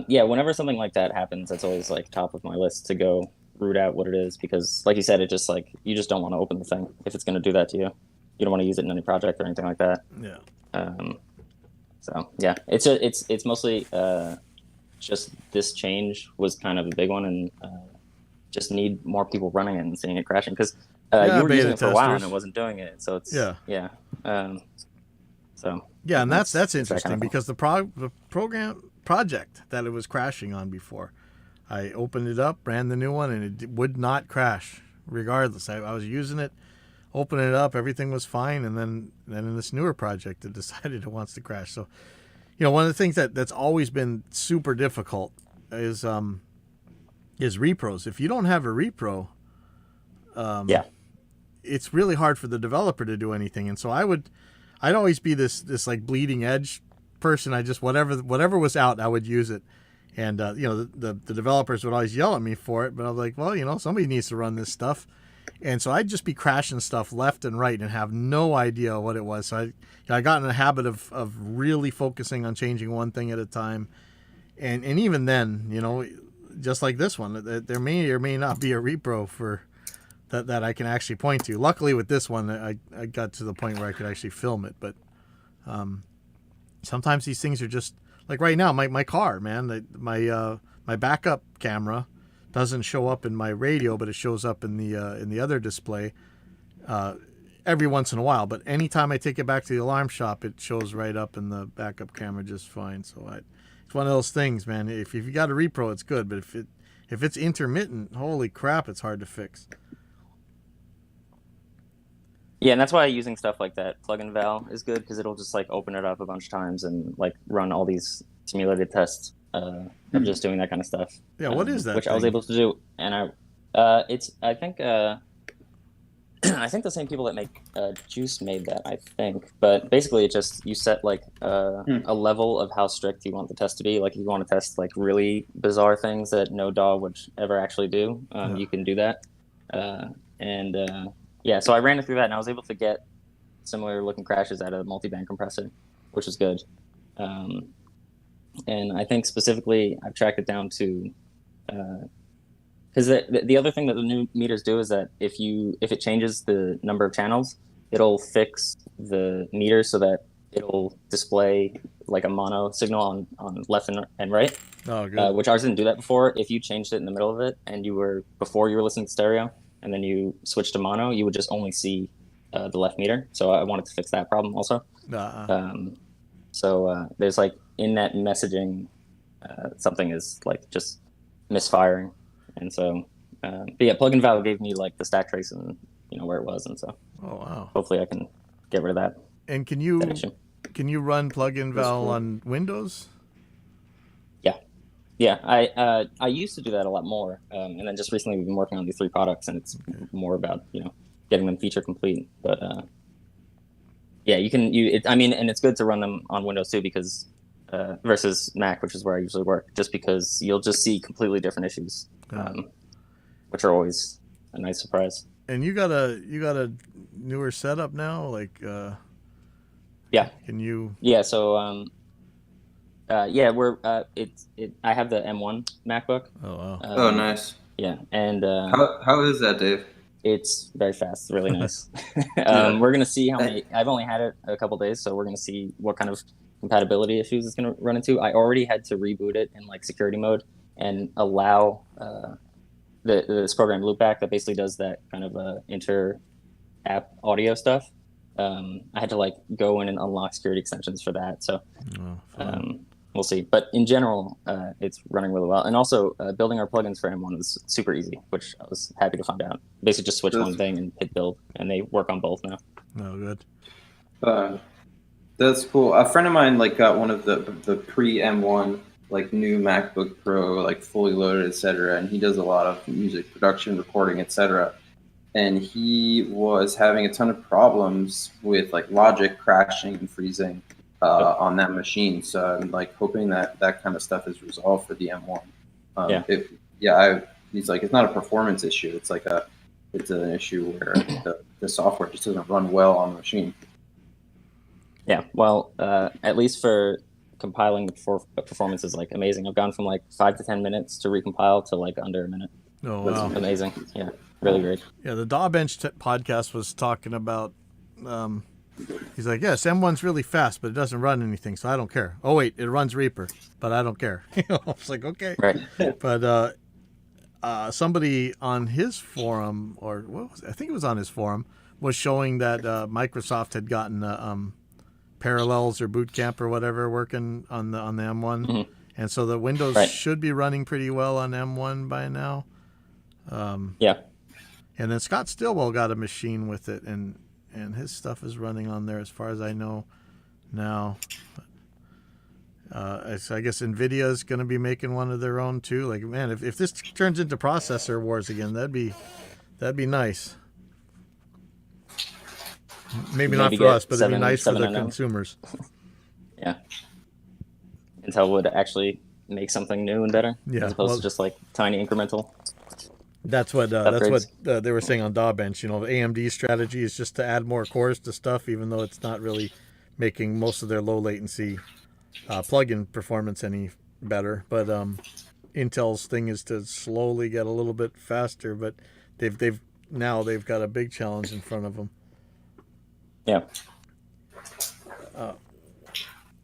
Yeah, whenever something like that happens, that's always like top of my list to go root out what it is, because like you said, it just like, you just don't want to open the thing if it's going to do that to you. You don't want to use it in any project or anything like that. Yeah. So yeah, it's mostly just this change was kind of a big one, and just need more people running it and seeing it crashing, because you were using it for a while and it wasn't doing it. So it's so yeah, and that's interesting, that because the project that it was crashing on before, I opened it up, ran the new one, and it would not crash regardless. I was using it, opening it up, everything was fine, and then in this newer project, it decided it wants to crash. So, you know, one of the things that's always been super difficult is repros. If you don't have a repro, it's really hard for the developer to do anything. And so I'd always be this like bleeding edge person. I just whatever was out, I would use it. And, you know, the developers would always yell at me for it, but I was like, well, you know, somebody needs to run this stuff. And so I'd just be crashing stuff left and right and have no idea what it was. So I got in the habit of really focusing on changing one thing at a time. And even then, you know, just like this one, there may or may not be a repro for that I can actually point to. Luckily with this one, I got to the point where I could actually film it. But sometimes these things are just, like right now, my car, man, my backup camera doesn't show up in my radio, but it shows up in the other display every once in a while. But anytime I take it back to the alarm shop, it shows right up in the backup camera just fine. So it's one of those things, man. If you got a repro, it's good, but if it's intermittent, holy crap, it's hard to fix. Yeah, and that's why using stuff like that plugin val is good, because it'll just like open it up a bunch of times and like run all these simulated tests of just doing that kind of stuff. Yeah, what is that? Which thing? I was able to do, and I think I think the same people that make Juice made that, I think. But basically, it just, you set like a level of how strict you want the test to be. Like if you want to test like really bizarre things that no DAW would ever actually do, you can do that. Yeah, so I ran it through that, and I was able to get similar looking crashes out of a multi-band compressor, which is good. And I think specifically I've tracked it down to, because the other thing that the new meters do is that if it changes the number of channels, it'll fix the meter so that it'll display like a mono signal on left and right. Oh, good. Which ours didn't do that before. If you changed it in the middle of it and before you were listening to stereo, and then you switch to mono, you would just only see the left meter. So I wanted to fix that problem also. So there's like in that messaging, something is like just misfiring, and so but yeah, plugin val gave me like the stack trace and where it was, and so hopefully I can get rid of that. And can you run plugin val on Windows? Yeah, I used to do that a lot more, and then just recently we've been working on these 3 products, and it's more about getting them feature complete. But yeah, and it's good to run them on Windows too, because versus Mac, which is where I usually work, just because you'll just see completely different issues, which are always a nice surprise. And you got a newer setup now, like yeah. Can you? Yeah. So yeah, I have the M1 MacBook. Oh wow. Oh, nice. Yeah, and how is that, Dave? It's very fast, really nice. We're gonna see how many. I've only had it a couple days, so we're gonna see what kind of compatibility issues it's gonna run into. I already had to reboot it in like security mode and allow this program Loopback that basically does that kind of inter-app audio stuff. I had to like go in and unlock security extensions for that. So we'll see. But in general, it's running really well. And also, building our plugins for M1 was super easy, which I was happy to find out. Basically, just switch one thing and hit build, and they work on both now. Oh, good. That's cool. A friend of mine like got one of the pre M1 like new MacBook Pro, like fully loaded, etc. And he does a lot of music production, recording, etc. And he was having a ton of problems with like Logic crashing and freezing on that machine. So I'm like hoping that kind of stuff is resolved for the M1. He's like, it's not a performance issue. It's like it's an issue where the software just doesn't run well on the machine. Yeah, well, at least for compiling, the performance is like amazing. I've gone from like 5 to 10 minutes to recompile to like under a minute. Oh, wow. That's amazing. Yeah, really great. Yeah, the DawBench podcast was talking about, he's like, yes, M1's really fast, but it doesn't run anything, so I don't care. Oh, wait, it runs Reaper, but I don't care. I was like, okay. Right. But somebody on his forum, or what was it? I think it was on his forum, was showing that Microsoft had gotten Parallels or Boot Camp or whatever working on the M1, mm-hmm. and so the Windows should be running pretty well on M1 by now. Yeah. And then Scott Stillwell got a machine with it, and his stuff is running on there as far as I know now. I guess NVIDIA is going to be making one of their own too. Like, man, if this turns into processor wars again, that'd be nice. Maybe not for us, but it'd be nice for the consumers. Yeah. Intel would actually make something new and better, as opposed to just like tiny incremental. That's what they were saying on DawBench. AMD's strategy is just to add more cores to stuff, even though it's not really making most of their low latency plug-in performance any better. But Intel's thing is to slowly get a little bit faster. But they've got a big challenge in front of them. Yeah.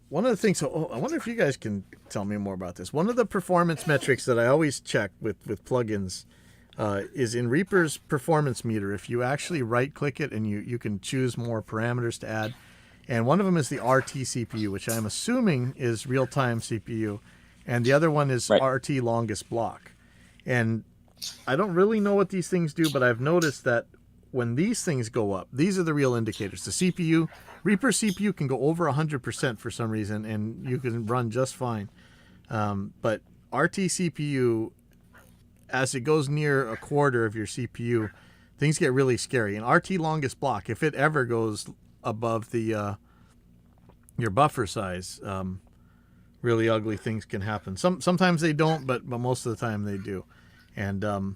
One of the things, I wonder if you guys can tell me more about this. One of the performance metrics that I always check with plugins is in Reaper's performance meter. If you actually right-click it and you can choose more parameters to add, and one of them is the RT CPU, which I'm assuming is real-time CPU, and the other one is RT longest block. And I don't really know what these things do, but I've noticed that when these things go up, these are the real indicators. The CPU, Reaper CPU can go over 100% for some reason, and you can run just fine. But RT CPU, as it goes near a quarter of your CPU, things get really scary. And RT longest block, if it ever goes above the your buffer size, really ugly things can happen. Sometimes they don't, but most of the time they do. And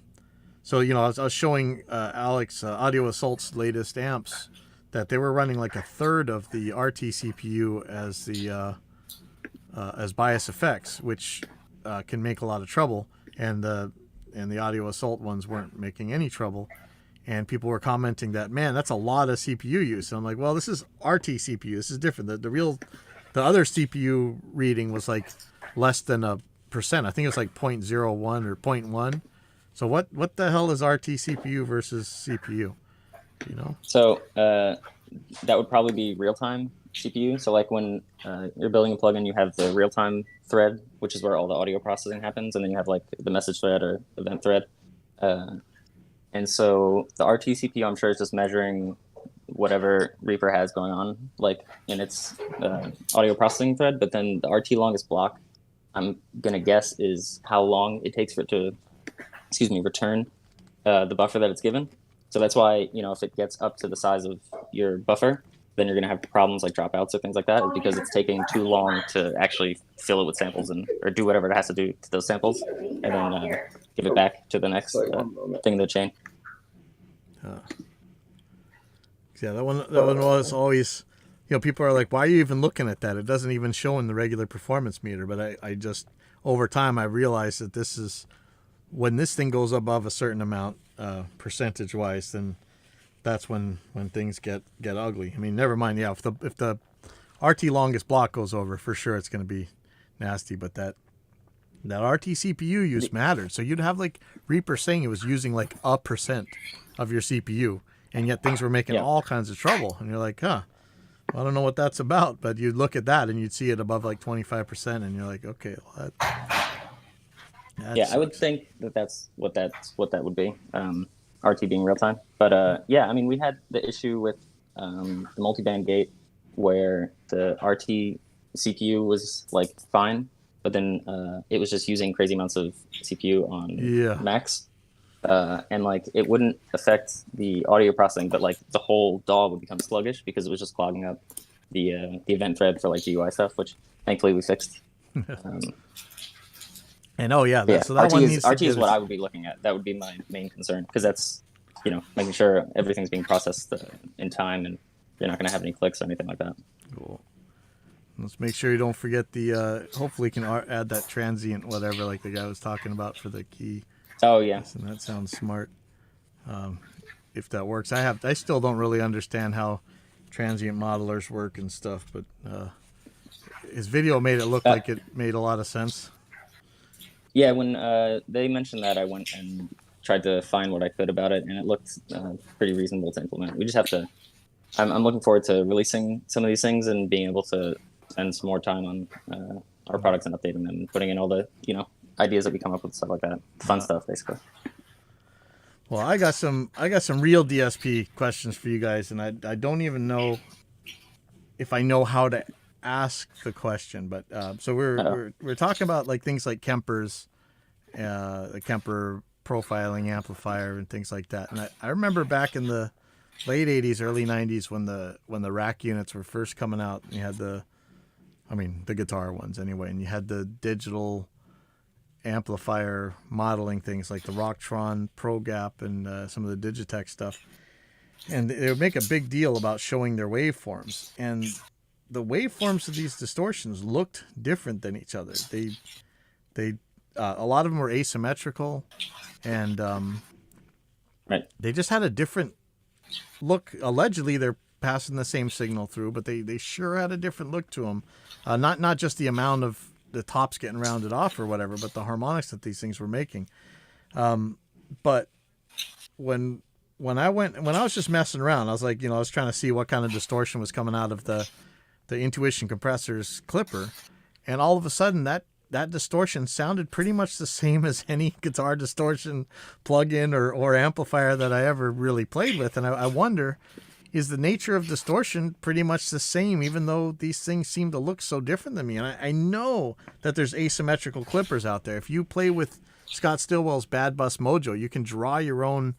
so, I was showing Alex Audio Assault's latest amps that they were running like a third of the RT CPU as the as bias effects, which can make a lot of trouble. And the Audio Assault ones weren't making any trouble. And people were commenting that, man, that's a lot of CPU use. And I'm like, well, this is RT CPU. This is different. The other CPU reading was like less than 1%. I think it was like 0.01 or 0.1. So what the hell is RT CPU versus CPU? You know. So that would probably be real-time CPU. So like when you're building a plugin, you have the real-time thread, which is where all the audio processing happens, and then you have like the message thread or event thread. And so the RT CPU, I'm sure, is just measuring whatever Reaper has going on, like in its audio processing thread. But then the RT longest block, I'm gonna guess, is how long it takes for it to, return the buffer that it's given. So that's why, if it gets up to the size of your buffer, then you're gonna have problems like dropouts or things like that, because it's taking too long to actually fill it with samples or do whatever it has to do to those samples, and then give it back to the next thing in the chain. Yeah, that one was always, people are like, why are you even looking at that? It doesn't even show in the regular performance meter. But I just, over time, I realized that this is, when this thing goes above a certain amount, percentage-wise, then that's when things get ugly. I mean, never mind, yeah, if the RT longest block goes over, for sure it's going to be nasty. But that RT CPU use mattered. So you'd have like Reaper saying it was using like 1% of your CPU, and yet things were making all kinds of trouble. And you're like, I don't know what that's about. But you'd look at that and you'd see it above like 25%, and you're like, okay, well, that I would think that's what that would be. RT being real time. But I mean, we had the issue with the multiband gate where the RT CPU was like fine, but then it was just using crazy amounts of CPU on max. And like it wouldn't affect the audio processing, but like the whole DAW would become sluggish because it was just clogging up the event thread for like GUI stuff, which thankfully we fixed. And so that RT one is what I would be looking at. That would be my main concern, because that's making sure everything's being processed in time, and you're not going to have any clicks or anything like that. Cool. Let's make sure you don't forget the. Hopefully, you can add that transient whatever, like the guy was talking about for the key. Oh yeah, and that sounds smart. If that works, I still don't really understand how transient modelers work and stuff, but his video made it look like it made a lot of sense. Yeah, when they mentioned that, I went and tried to find what I could about it, and it looked pretty reasonable to implement. We just have to. I'm looking forward to releasing some of these things and being able to spend some more time on our products and updating them and putting in all the ideas that we come up with, stuff like that, fun stuff basically. Well, I got some real DSP questions for you guys, and I don't even know if I know how to ask the question, but so we're talking about like things like Kemper's, the Kemper profiling amplifier and things like that. And I remember back in the late 80s, early 90s when the rack units were first coming out, and you had the guitar ones anyway, and you had the digital amplifier modeling things like the Rocktron Pro Gap and some of the Digitech stuff. And they would make a big deal about showing their waveforms, and the waveforms of these distortions looked different than each other. They a lot of them were asymmetrical, and they just had a different look. Allegedly, they're passing the same signal through, but they sure had a different look to them. Not just the amount of the tops getting rounded off or whatever, but the harmonics that these things were making. But when I was just messing around, I was like, I was trying to see what kind of distortion was coming out of the Intuition Compressor's clipper, and all of a sudden that distortion sounded pretty much the same as any guitar distortion plugin or amplifier that I ever really played with. And I wonder, is the nature of distortion pretty much the same, even though these things seem to look so different than me? And I know that there's asymmetrical clippers out there. If you play with Scott Stillwell's Bad Bus Mojo, you can draw your own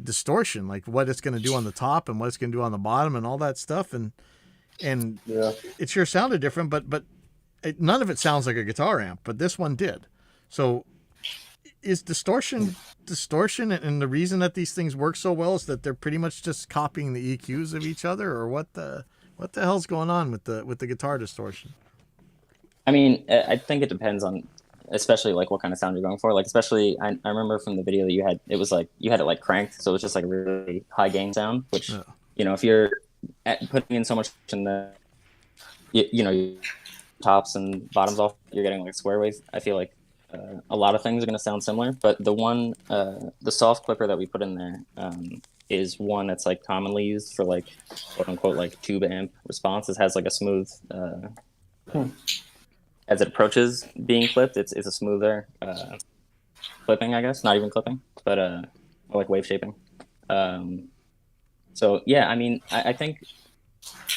distortion, like what it's going to do on the top and what it's going to do on the bottom and all that stuff. And it sure sounded different, but none of it sounds like a guitar amp, but this one did. So is distortion, and the reason that these things work so well is that they're pretty much just copying the EQs of each other, or what the hell's going on with the guitar distortion? I mean, I think it depends on, especially like what kind of sound you're going for. Like, especially I remember from the video that you had, it was like you had it like cranked, so it was just like a really high gain sound, which if you're putting in so much in the tops and bottoms off, you're getting like square wave. I feel like a lot of things are going to sound similar, but the soft clipper that we put in there, is one that's like commonly used for like quote unquote like tube amp response. It has like a smooth as it approaches being clipped, it's a smoother clipping, I guess. Not even clipping, but more like wave shaping. So yeah, I mean, I think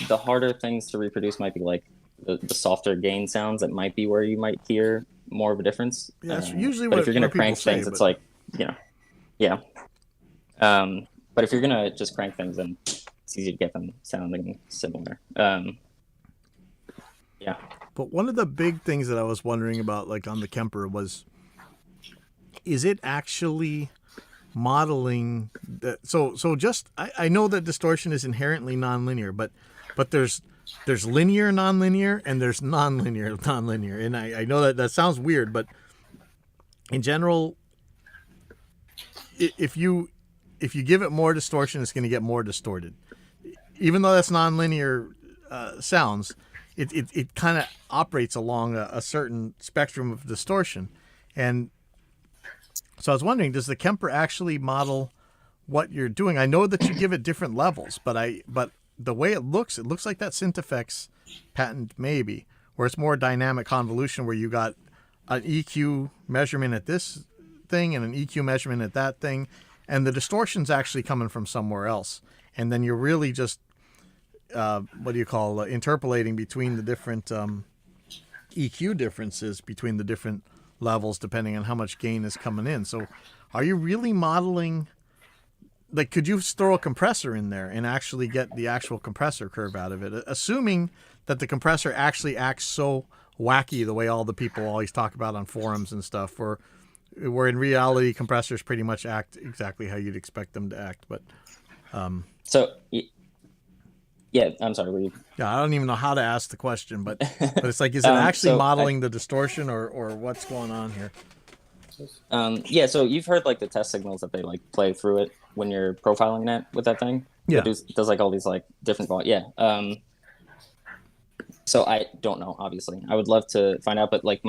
the harder things to reproduce might be like the softer gain sounds. That might be where you might hear more of a difference. Yeah, that's usually but what if you're gonna what people crank say, things, it's but- like, you know, yeah. But if you're gonna just crank things, then it's easy to get them sounding similar. Yeah. But one of the big things that I was wondering about, like on the Kemper, was, is it actually modeling that? So just I know that distortion is inherently nonlinear, but there's linear nonlinear and there's nonlinear nonlinear, and I know that sounds weird, but in general, if you give it more distortion, it's going to get more distorted. Even though that's nonlinear sounds, it kind of operates along a certain spectrum of distortion. And so I was wondering, does the Kemper actually model what you're doing? I know that you give it different levels, but the way it looks like that Synthefx patent maybe, where it's more dynamic convolution, where you got an EQ measurement at this thing and an EQ measurement at that thing, and the distortion's actually coming from somewhere else. And then you're really just interpolating between the different EQ differences between the different levels depending on how much gain is coming in. So are you really modeling, like, could you throw a compressor in there and actually get the actual compressor curve out of it, assuming that the compressor actually acts so wacky the way all the people always talk about on forums and stuff, where in reality compressors pretty much act exactly how you'd expect them to act? But So yeah, I'm sorry. yeah, I don't even know how to ask the question, but it's like, is it actually modeling the distortion or what's going on here? Yeah, so you've heard like the test signals that they like play through it when you're profiling it with that thing. Yeah, it does like all these like different So I don't know, obviously. I would love to find out, but like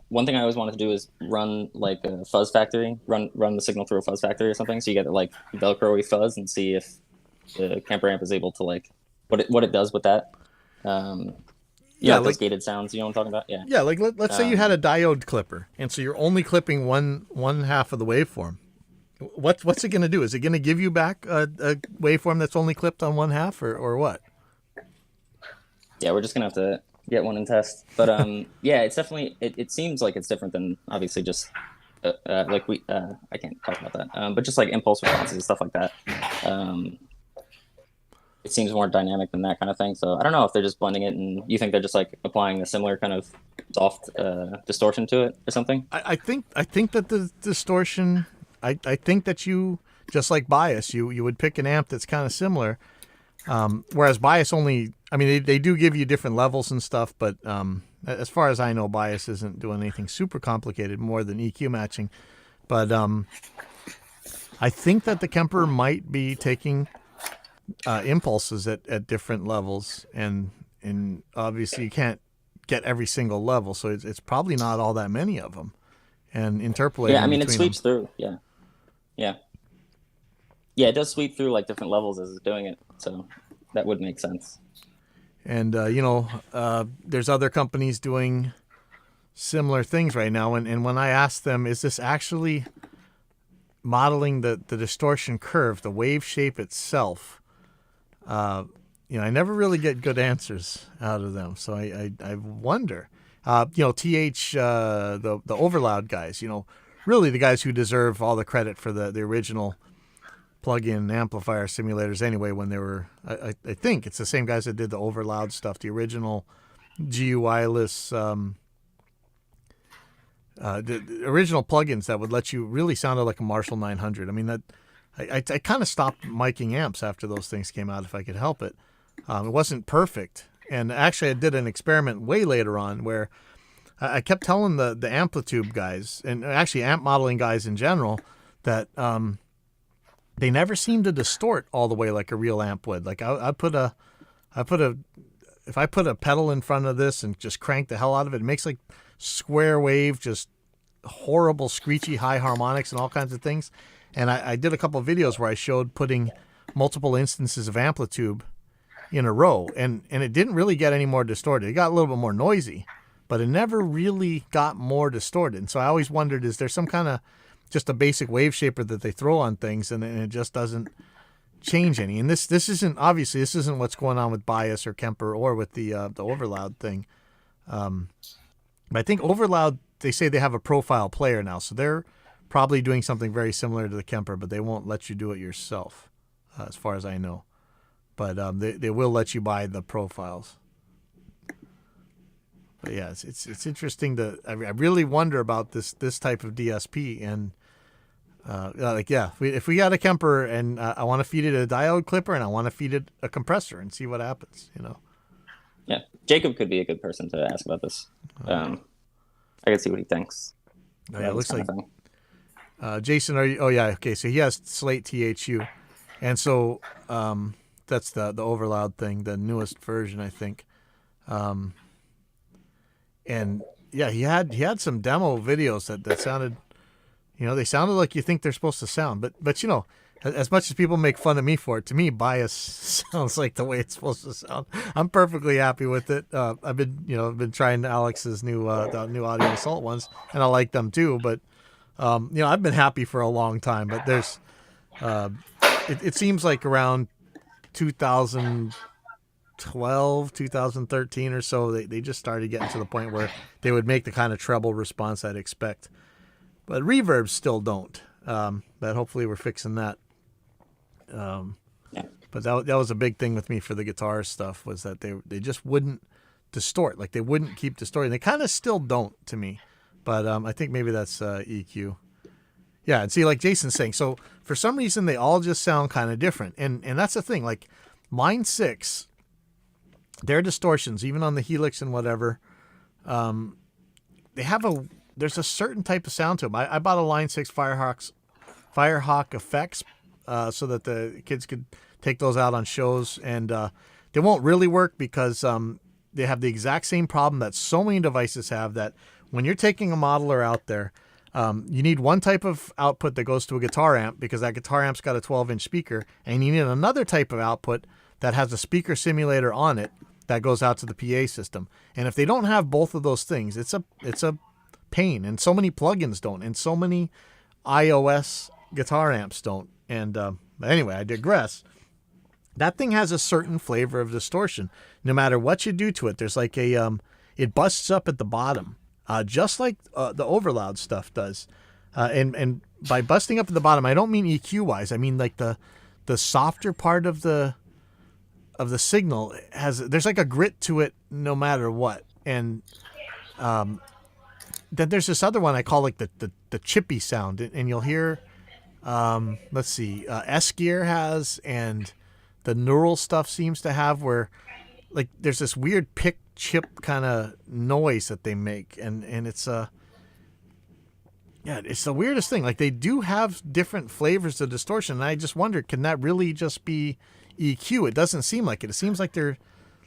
one thing I always wanted to do is run like a fuzz factory, run the signal through a fuzz factory or something, so you get like Velcro-y fuzz and see if the Kemper amp is able to like what it does with that. Yeah, like those gated sounds, you know what I'm talking about? Yeah. Yeah, like let's say you had a diode clipper, and so you're only clipping one half of the waveform. What's it going to do? Is it going to give you back a waveform that's only clipped on one half, or what? Yeah, we're just gonna have to get one and test. But yeah, it's definitely it seems like it's different than obviously just like I can't talk about that. But just like impulse responses and stuff like that. It seems more dynamic than that kind of thing. So I don't know if they're just blending it, and you think they're just like applying a similar kind of soft distortion to it or something. I think that the distortion. I think that you, just like bias, you would pick an amp that's kind of similar. Whereas bias only, I mean, they do give you different levels and stuff, but as far as I know, bias isn't doing anything super complicated more than EQ matching. But I think that the Kemper might be taking impulses at different levels, and obviously you can't get every single level, so it's probably not all that many of them, and interpolating. Yeah, I mean, it sweeps through. Yeah, it does sweep through like different levels as it's doing it, so that would make sense. And there's other companies doing similar things right now, and when I asked them, is this actually modeling the distortion curve, the wave shape itself, I never really get good answers out of them. So I wonder, TH, the Overloud guys, really the guys who deserve all the credit for the original plug-in amplifier simulators anyway, when they were, I think it's the same guys that did the Overloud stuff, the original GUI-less, the original plugins that would let you really sound like a Marshall 900. I mean, that I kind of stopped miking amps after those things came out if I could help it. It wasn't perfect. And actually I did an experiment way later on where I kept telling the Amplitube guys, and actually amp modeling guys in general, that they never seem to distort all the way like a real amp would. Like if I put a pedal in front of this and just crank the hell out of it, it makes like square wave, just horrible screechy high harmonics and all kinds of things. And I did a couple of videos where I showed putting multiple instances of amplitude in a row, and it didn't really get any more distorted. It got a little bit more noisy, but it never really got more distorted. And so I always wondered, is there some kind of just a basic wave shaper that they throw on things and it just doesn't change any? And this isn't, obviously this isn't what's going on with Bias or Kemper or with the overloud thing. But I think overloud, they say they have a profile player now, so they're probably doing something very similar to the Kemper, but they won't let you do it yourself, as far as I know. But they will let you buy the profiles. But yeah, it's interesting to. I really wonder about this type of DSP, and if we got a Kemper and I want to feed it a diode clipper and I want to feed it a compressor and see what happens, Yeah, Jacob could be a good person to ask about this. I can see what he thinks. Oh, yeah, it looks like Jason. Are you? Oh yeah, okay. So he has Slate THU, and so that's the overloud thing, the newest version, I think. And yeah, he had some demo videos that sounded, they sounded like you think they're supposed to sound, but as much as people make fun of me for it, to me, Bias sounds like the way it's supposed to sound. I'm perfectly happy with it. I've been trying Alex's new Audio Assault ones, and I like them too. But I've been happy for a long time. But there's, it seems like around 2012, 2013 or so, they just started getting to the point where they would make the kind of treble response I'd expect. But reverbs still don't. But hopefully we're fixing that. But that was a big thing with me for the guitar stuff, was that they just wouldn't distort. Like, they wouldn't keep distorting. They kind of still don't to me. But I think maybe that's EQ. Yeah, and see, like Jason's saying, so for some reason they all just sound kind of different. And that's the thing. Like, Line 6, their distortions, even on the Helix and whatever, there's a certain type of sound to them. I bought a Line 6 Firehawk effects so that the kids could take those out on shows, and they won't really work because they have the exact same problem that so many devices have, that when you're taking a modeler out there, you need one type of output that goes to a guitar amp, because that guitar amp's got a 12-inch speaker, and you need another type of output that has a speaker simulator on it that goes out to the PA system. And if they don't have both of those things, it's a pain, and so many plugins don't, and so many iOS guitar amps don't. And but anyway, I digress. That thing has a certain flavor of distortion. No matter what you do to it, there's like it busts up at the bottom, just like the overloud stuff does. And by busting up at the bottom, I don't mean EQ wise. I mean like the softer part of the signal there's like a grit to it no matter what. And then there's this other one I call like the chippy sound, and you'll hear let's see, S-Gear has, and the neural stuff seems to have, where like there's this weird pick chip kind of noise that they make, and it's it's the weirdest thing. Like, they do have different flavors of distortion, and I just wonder, can that really just be EQ? It doesn't seem like it. It seems like they're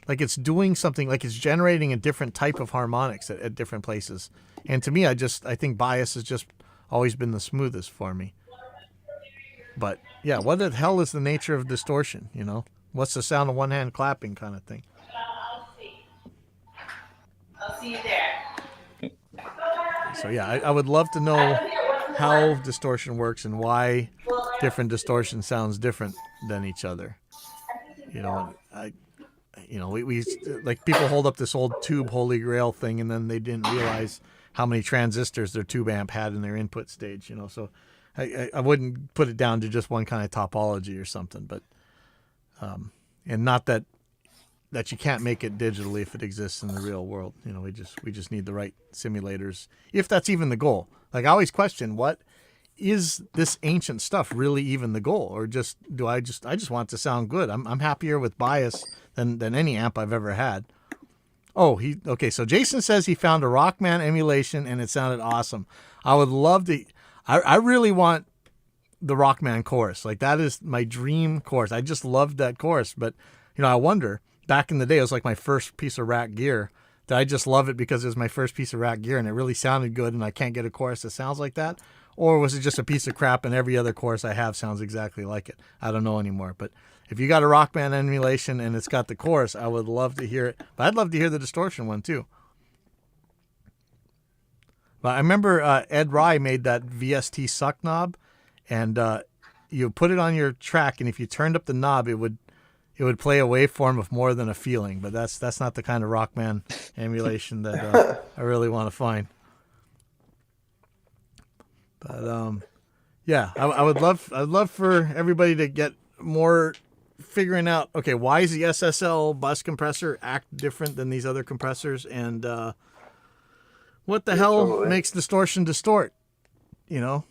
like it's doing something, like it's generating a different type of harmonics at different places. And to me, I think Bias has just always been the smoothest for me. But yeah, what the hell is the nature of distortion? What's the sound of one hand clapping kind of thing? I'll see you there. So yeah, I would love to know how distortion works and why different distortion sounds different than each other. We like, people hold up this old tube Holy Grail thing, and then they didn't realize how many transistors their tube amp had in their input stage. So I wouldn't put it down to just one kind of topology or something, but and not that you can't make it digitally if it exists in the real world. We just need the right simulators, if that's even the goal. Like, I always question, what is this ancient stuff really even the goal, or just I just want it to sound good? I'm happier with Bias than any amp I've ever had. Okay, so Jason says he found a Rockman emulation and it sounded awesome. I would love to. I really want the Rockman chorus. Like, that is my dream chorus. I just loved that chorus. But I wonder, back in the day, it was like my first piece of rack gear did I just love it because it was my first piece of rack gear and it really sounded good and I can't get a chorus that sounds like that? Or was it just a piece of crap and every other chorus I have sounds exactly like it? I don't know anymore. But if you got a Rock Band emulation and it's got the chorus, I would love to hear it. But I'd love to hear the distortion one too. But I remember Ed Rye made that VST suck knob, and you put it on your track, and if you turned up the knob, it would play a waveform of more than a feeling. But that's not the kind of Rock Band emulation that I really want to find. But yeah, I'd love for everybody to get more figuring out, okay, why is the SSL bus compressor act different than these other compressors, and what the hell makes distortion distort, you know?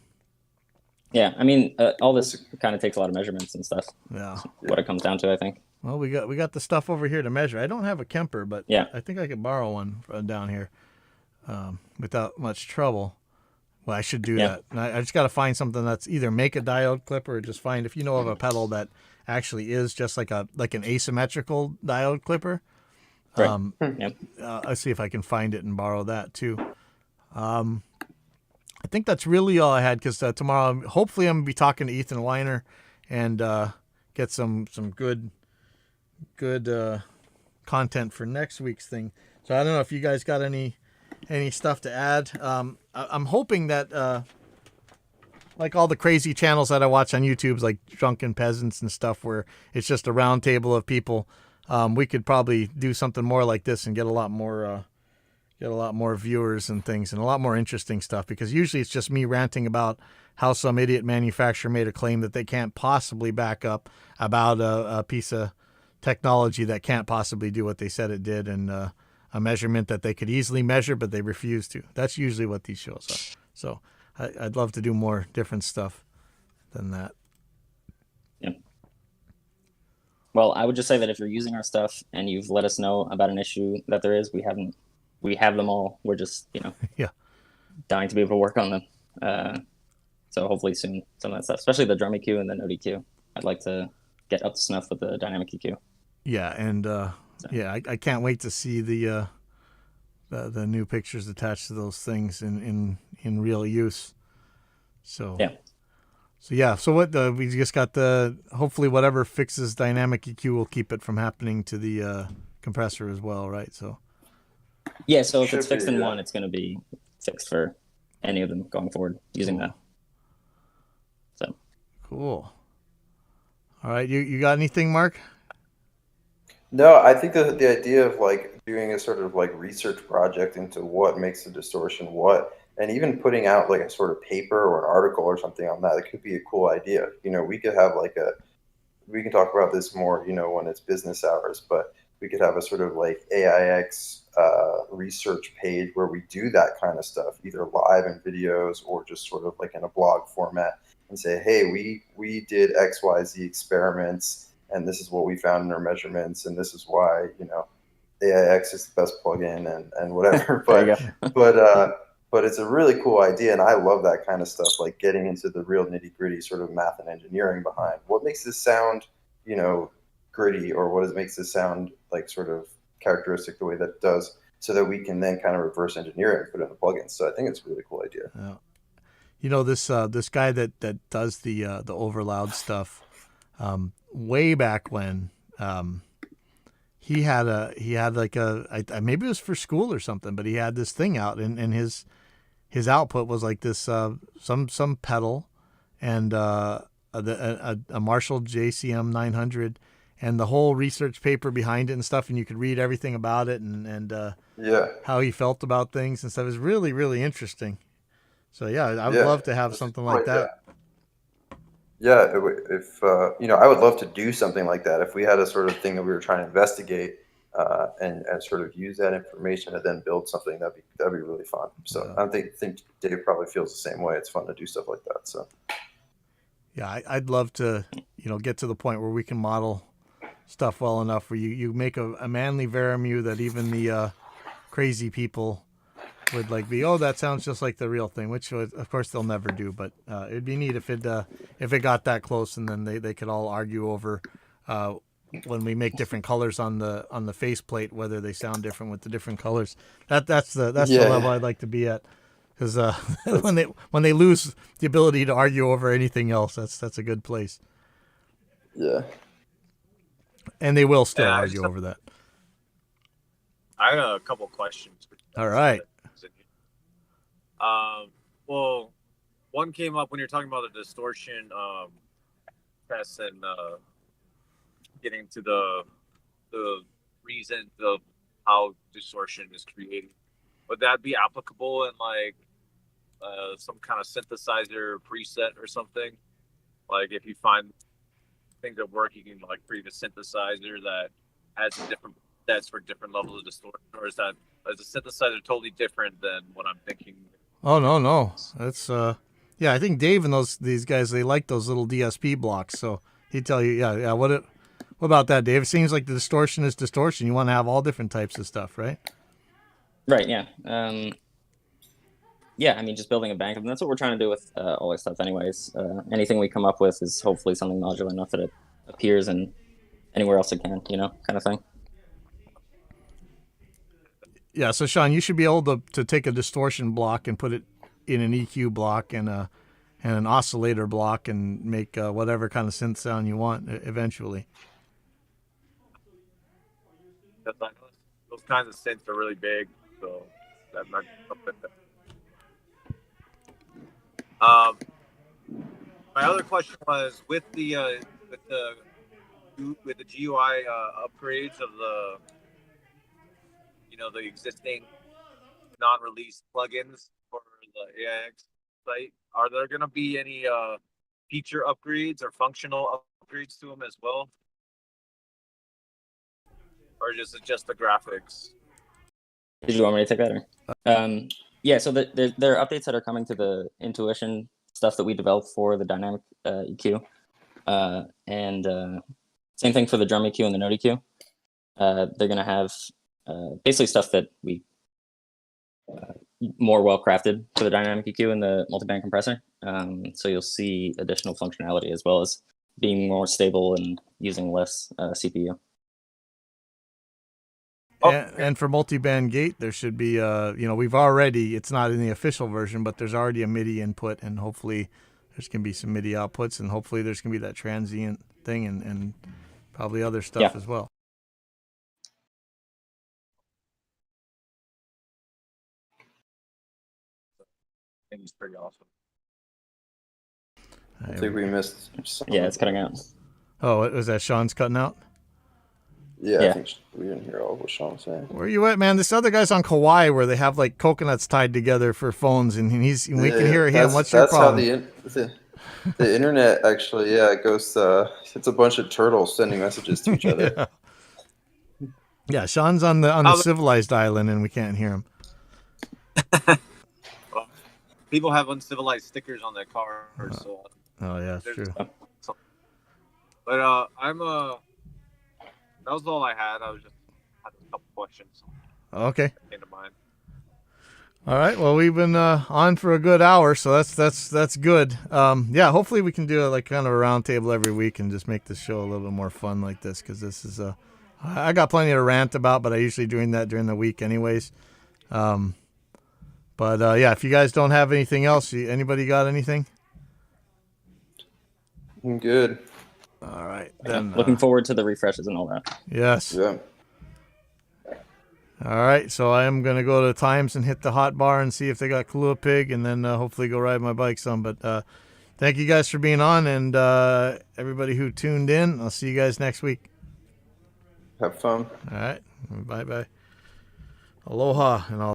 Yeah, I mean, all this kind of takes a lot of measurements and stuff. Yeah. That's what it comes down to, I think. Well, we got the stuff over here to measure. I don't have a Kemper, but yeah, I think I could borrow one down here without much trouble. Well, I should do that. And I just got to find something that's either make a diode clipper or just find, if you know of a pedal that actually is just like an asymmetrical diode clipper. Right. I'll see if I can find it and borrow that too. I think that's really all I had, because tomorrow, hopefully, I'm going to be talking to Ethan Weiner and get some good content for next week's thing. So I don't know if you guys got any stuff to add. I'm hoping that like all the crazy channels that I watch on YouTube, like Drunken Peasants and stuff, where it's just a round table of people, we could probably do something more like this and get a lot more viewers and things, and a lot more interesting stuff, because usually it's just me ranting about how some idiot manufacturer made a claim that they can't possibly back up about a piece of technology that can't possibly do what they said it did, and a measurement that they could easily measure, but they refuse to. That's usually what these shows are. So I'd love to do more different stuff than that. Yeah. Well, I would just say that if you're using our stuff and you've let us know about an issue that there is, we have them all. We're just, yeah, dying to be able to work on them. So hopefully soon, some of that stuff, especially the drum EQ and the note EQ. I'd like to get up to snuff with the dynamic EQ. Yeah, and yeah, I can't wait to see the new pictures attached to those things in real use. So so what we just got hopefully whatever fixes dynamic EQ will keep it from happening to the compressor as well, right? So yeah, so if it's fixed in one, it's going to be fixed for any of them going forward using that. So cool. All right, you got anything, Mark? No, I think the idea of like doing a sort of like research project into what makes the distortion what, and even putting out like a sort of paper or an article or something on that, it could be a cool idea. We could have we can talk about this more, when it's business hours, but we could have a sort of like AIX research page where we do that kind of stuff, either live in videos or just sort of like in a blog format, and say, hey, we did XYZ experiments, and this is what we found in our measurements, and this is why, AIX is the best plugin and whatever. But it's a really cool idea, and I love that kind of stuff, like getting into the real nitty-gritty sort of math and engineering behind what makes this sound, gritty, or what makes this sound like sort of characteristic the way that it does, so that we can then kind of reverse engineer it and put it in the plugins. So I think it's a really cool idea. Yeah. This guy that does the overloud stuff, way back when, he had like maybe it was for school or something, but he had this thing out, and his output was like this some pedal and a Marshall JCM 900, and the whole research paper behind it and stuff, and you could read everything about it and how he felt about things and stuff. It was really, really interesting. So yeah, I would love to have something like that. Yeah, if I would love to do something like that. If we had a sort of thing that we were trying to investigate and sort of use that information to then build something, that'd be really fun. So I think Dave probably feels the same way. It's fun to do stuff like that. So yeah, I'd love to get to the point where we can model stuff well enough where you make a manly Veramu that even the crazy people would like be, oh, that sounds just like the real thing, which of course they'll never do, but it'd be neat if it got that close, and then they could all argue over when we make different colors on the faceplate, whether they sound different with the different colors. That's the level I'd like to be at, because when they lose the ability to argue over anything else, that's a good place. Yeah. And they will still Yeah, argue over that. I got a couple questions. All right. Well, one came up when you're talking about the distortion test and getting to the reason of how distortion is created. Would that be applicable in like some kind of synthesizer preset or something? Like if you find things that work, you can like create a synthesizer that has a different sets for different levels of distortion, or is the synthesizer totally different than what I'm thinking? Oh no, that's yeah. I think Dave and these guys, they like those little DSP blocks, so he'd tell you, yeah. What about that, Dave? It seems like the distortion is distortion. You want to have all different types of stuff, right? Right. Yeah. Yeah. I mean, just building a bank of them. That's what we're trying to do with all this stuff, anyways. Anything we come up with is hopefully something modular enough that it appears in anywhere else it can, kind of thing. Yeah, so Sean, you should be able to take a distortion block and put it in an EQ block and an oscillator block and make whatever kind of synth sound you want eventually. Those kinds of synths are really big, so that might be something that. My other question was with the GUI upgrades of the the existing non-released plugins for the AIX site. Are there going to be any feature upgrades or functional upgrades to them as well, or is it just the graphics? Did you want me to take that? Or? Yeah. So there are updates that are coming to the intuition stuff that we developed for the dynamic EQ, and same thing for the drum EQ and the note EQ. They're going to have basically stuff that we more well crafted for the dynamic EQ and the multiband compressor. So you'll see additional functionality as well as being more stable and using less CPU. And for multiband gate, there should be we've already, it's not in the official version, but there's already a MIDI input, and hopefully there's going to be some MIDI outputs, and hopefully there's going to be that transient thing and probably other stuff as well. I think it's pretty awesome. I think we missed some. Yeah, it's cutting out. Oh, was that Sean's cutting out? Yeah, I think we didn't hear all of what Sean was saying. Where you at, man? This other guy's on Kauai where they have like coconuts tied together for phones, and we can hear him. What's your problem? That's how the internet actually, it goes. It's a bunch of turtles sending messages to each other. Yeah, Sean's on the civilized island, and we can't hear him. Well, people have uncivilized stickers on their cars, so. Oh yeah, that's true. But that was all I had. I just had a couple questions. Okay. That came to mind. All right. Well, we've been on for a good hour, so that's good. Yeah. Hopefully, we can do like kind of a roundtable every week and just make this show a little bit more fun like this, because this is I got plenty to rant about, but I usually doing that during the week anyways. But yeah, if you guys don't have anything else, anybody got anything? I'm good. All right. Then looking forward to the refreshes and all that. Yes. Yeah. All right. So I am gonna go to Times and hit the hot bar and see if they got Kahlua Pig, and then hopefully go ride my bike some. But thank you guys for being on, and everybody who tuned in. I'll see you guys next week. Have fun. All right. Bye bye. Aloha and all.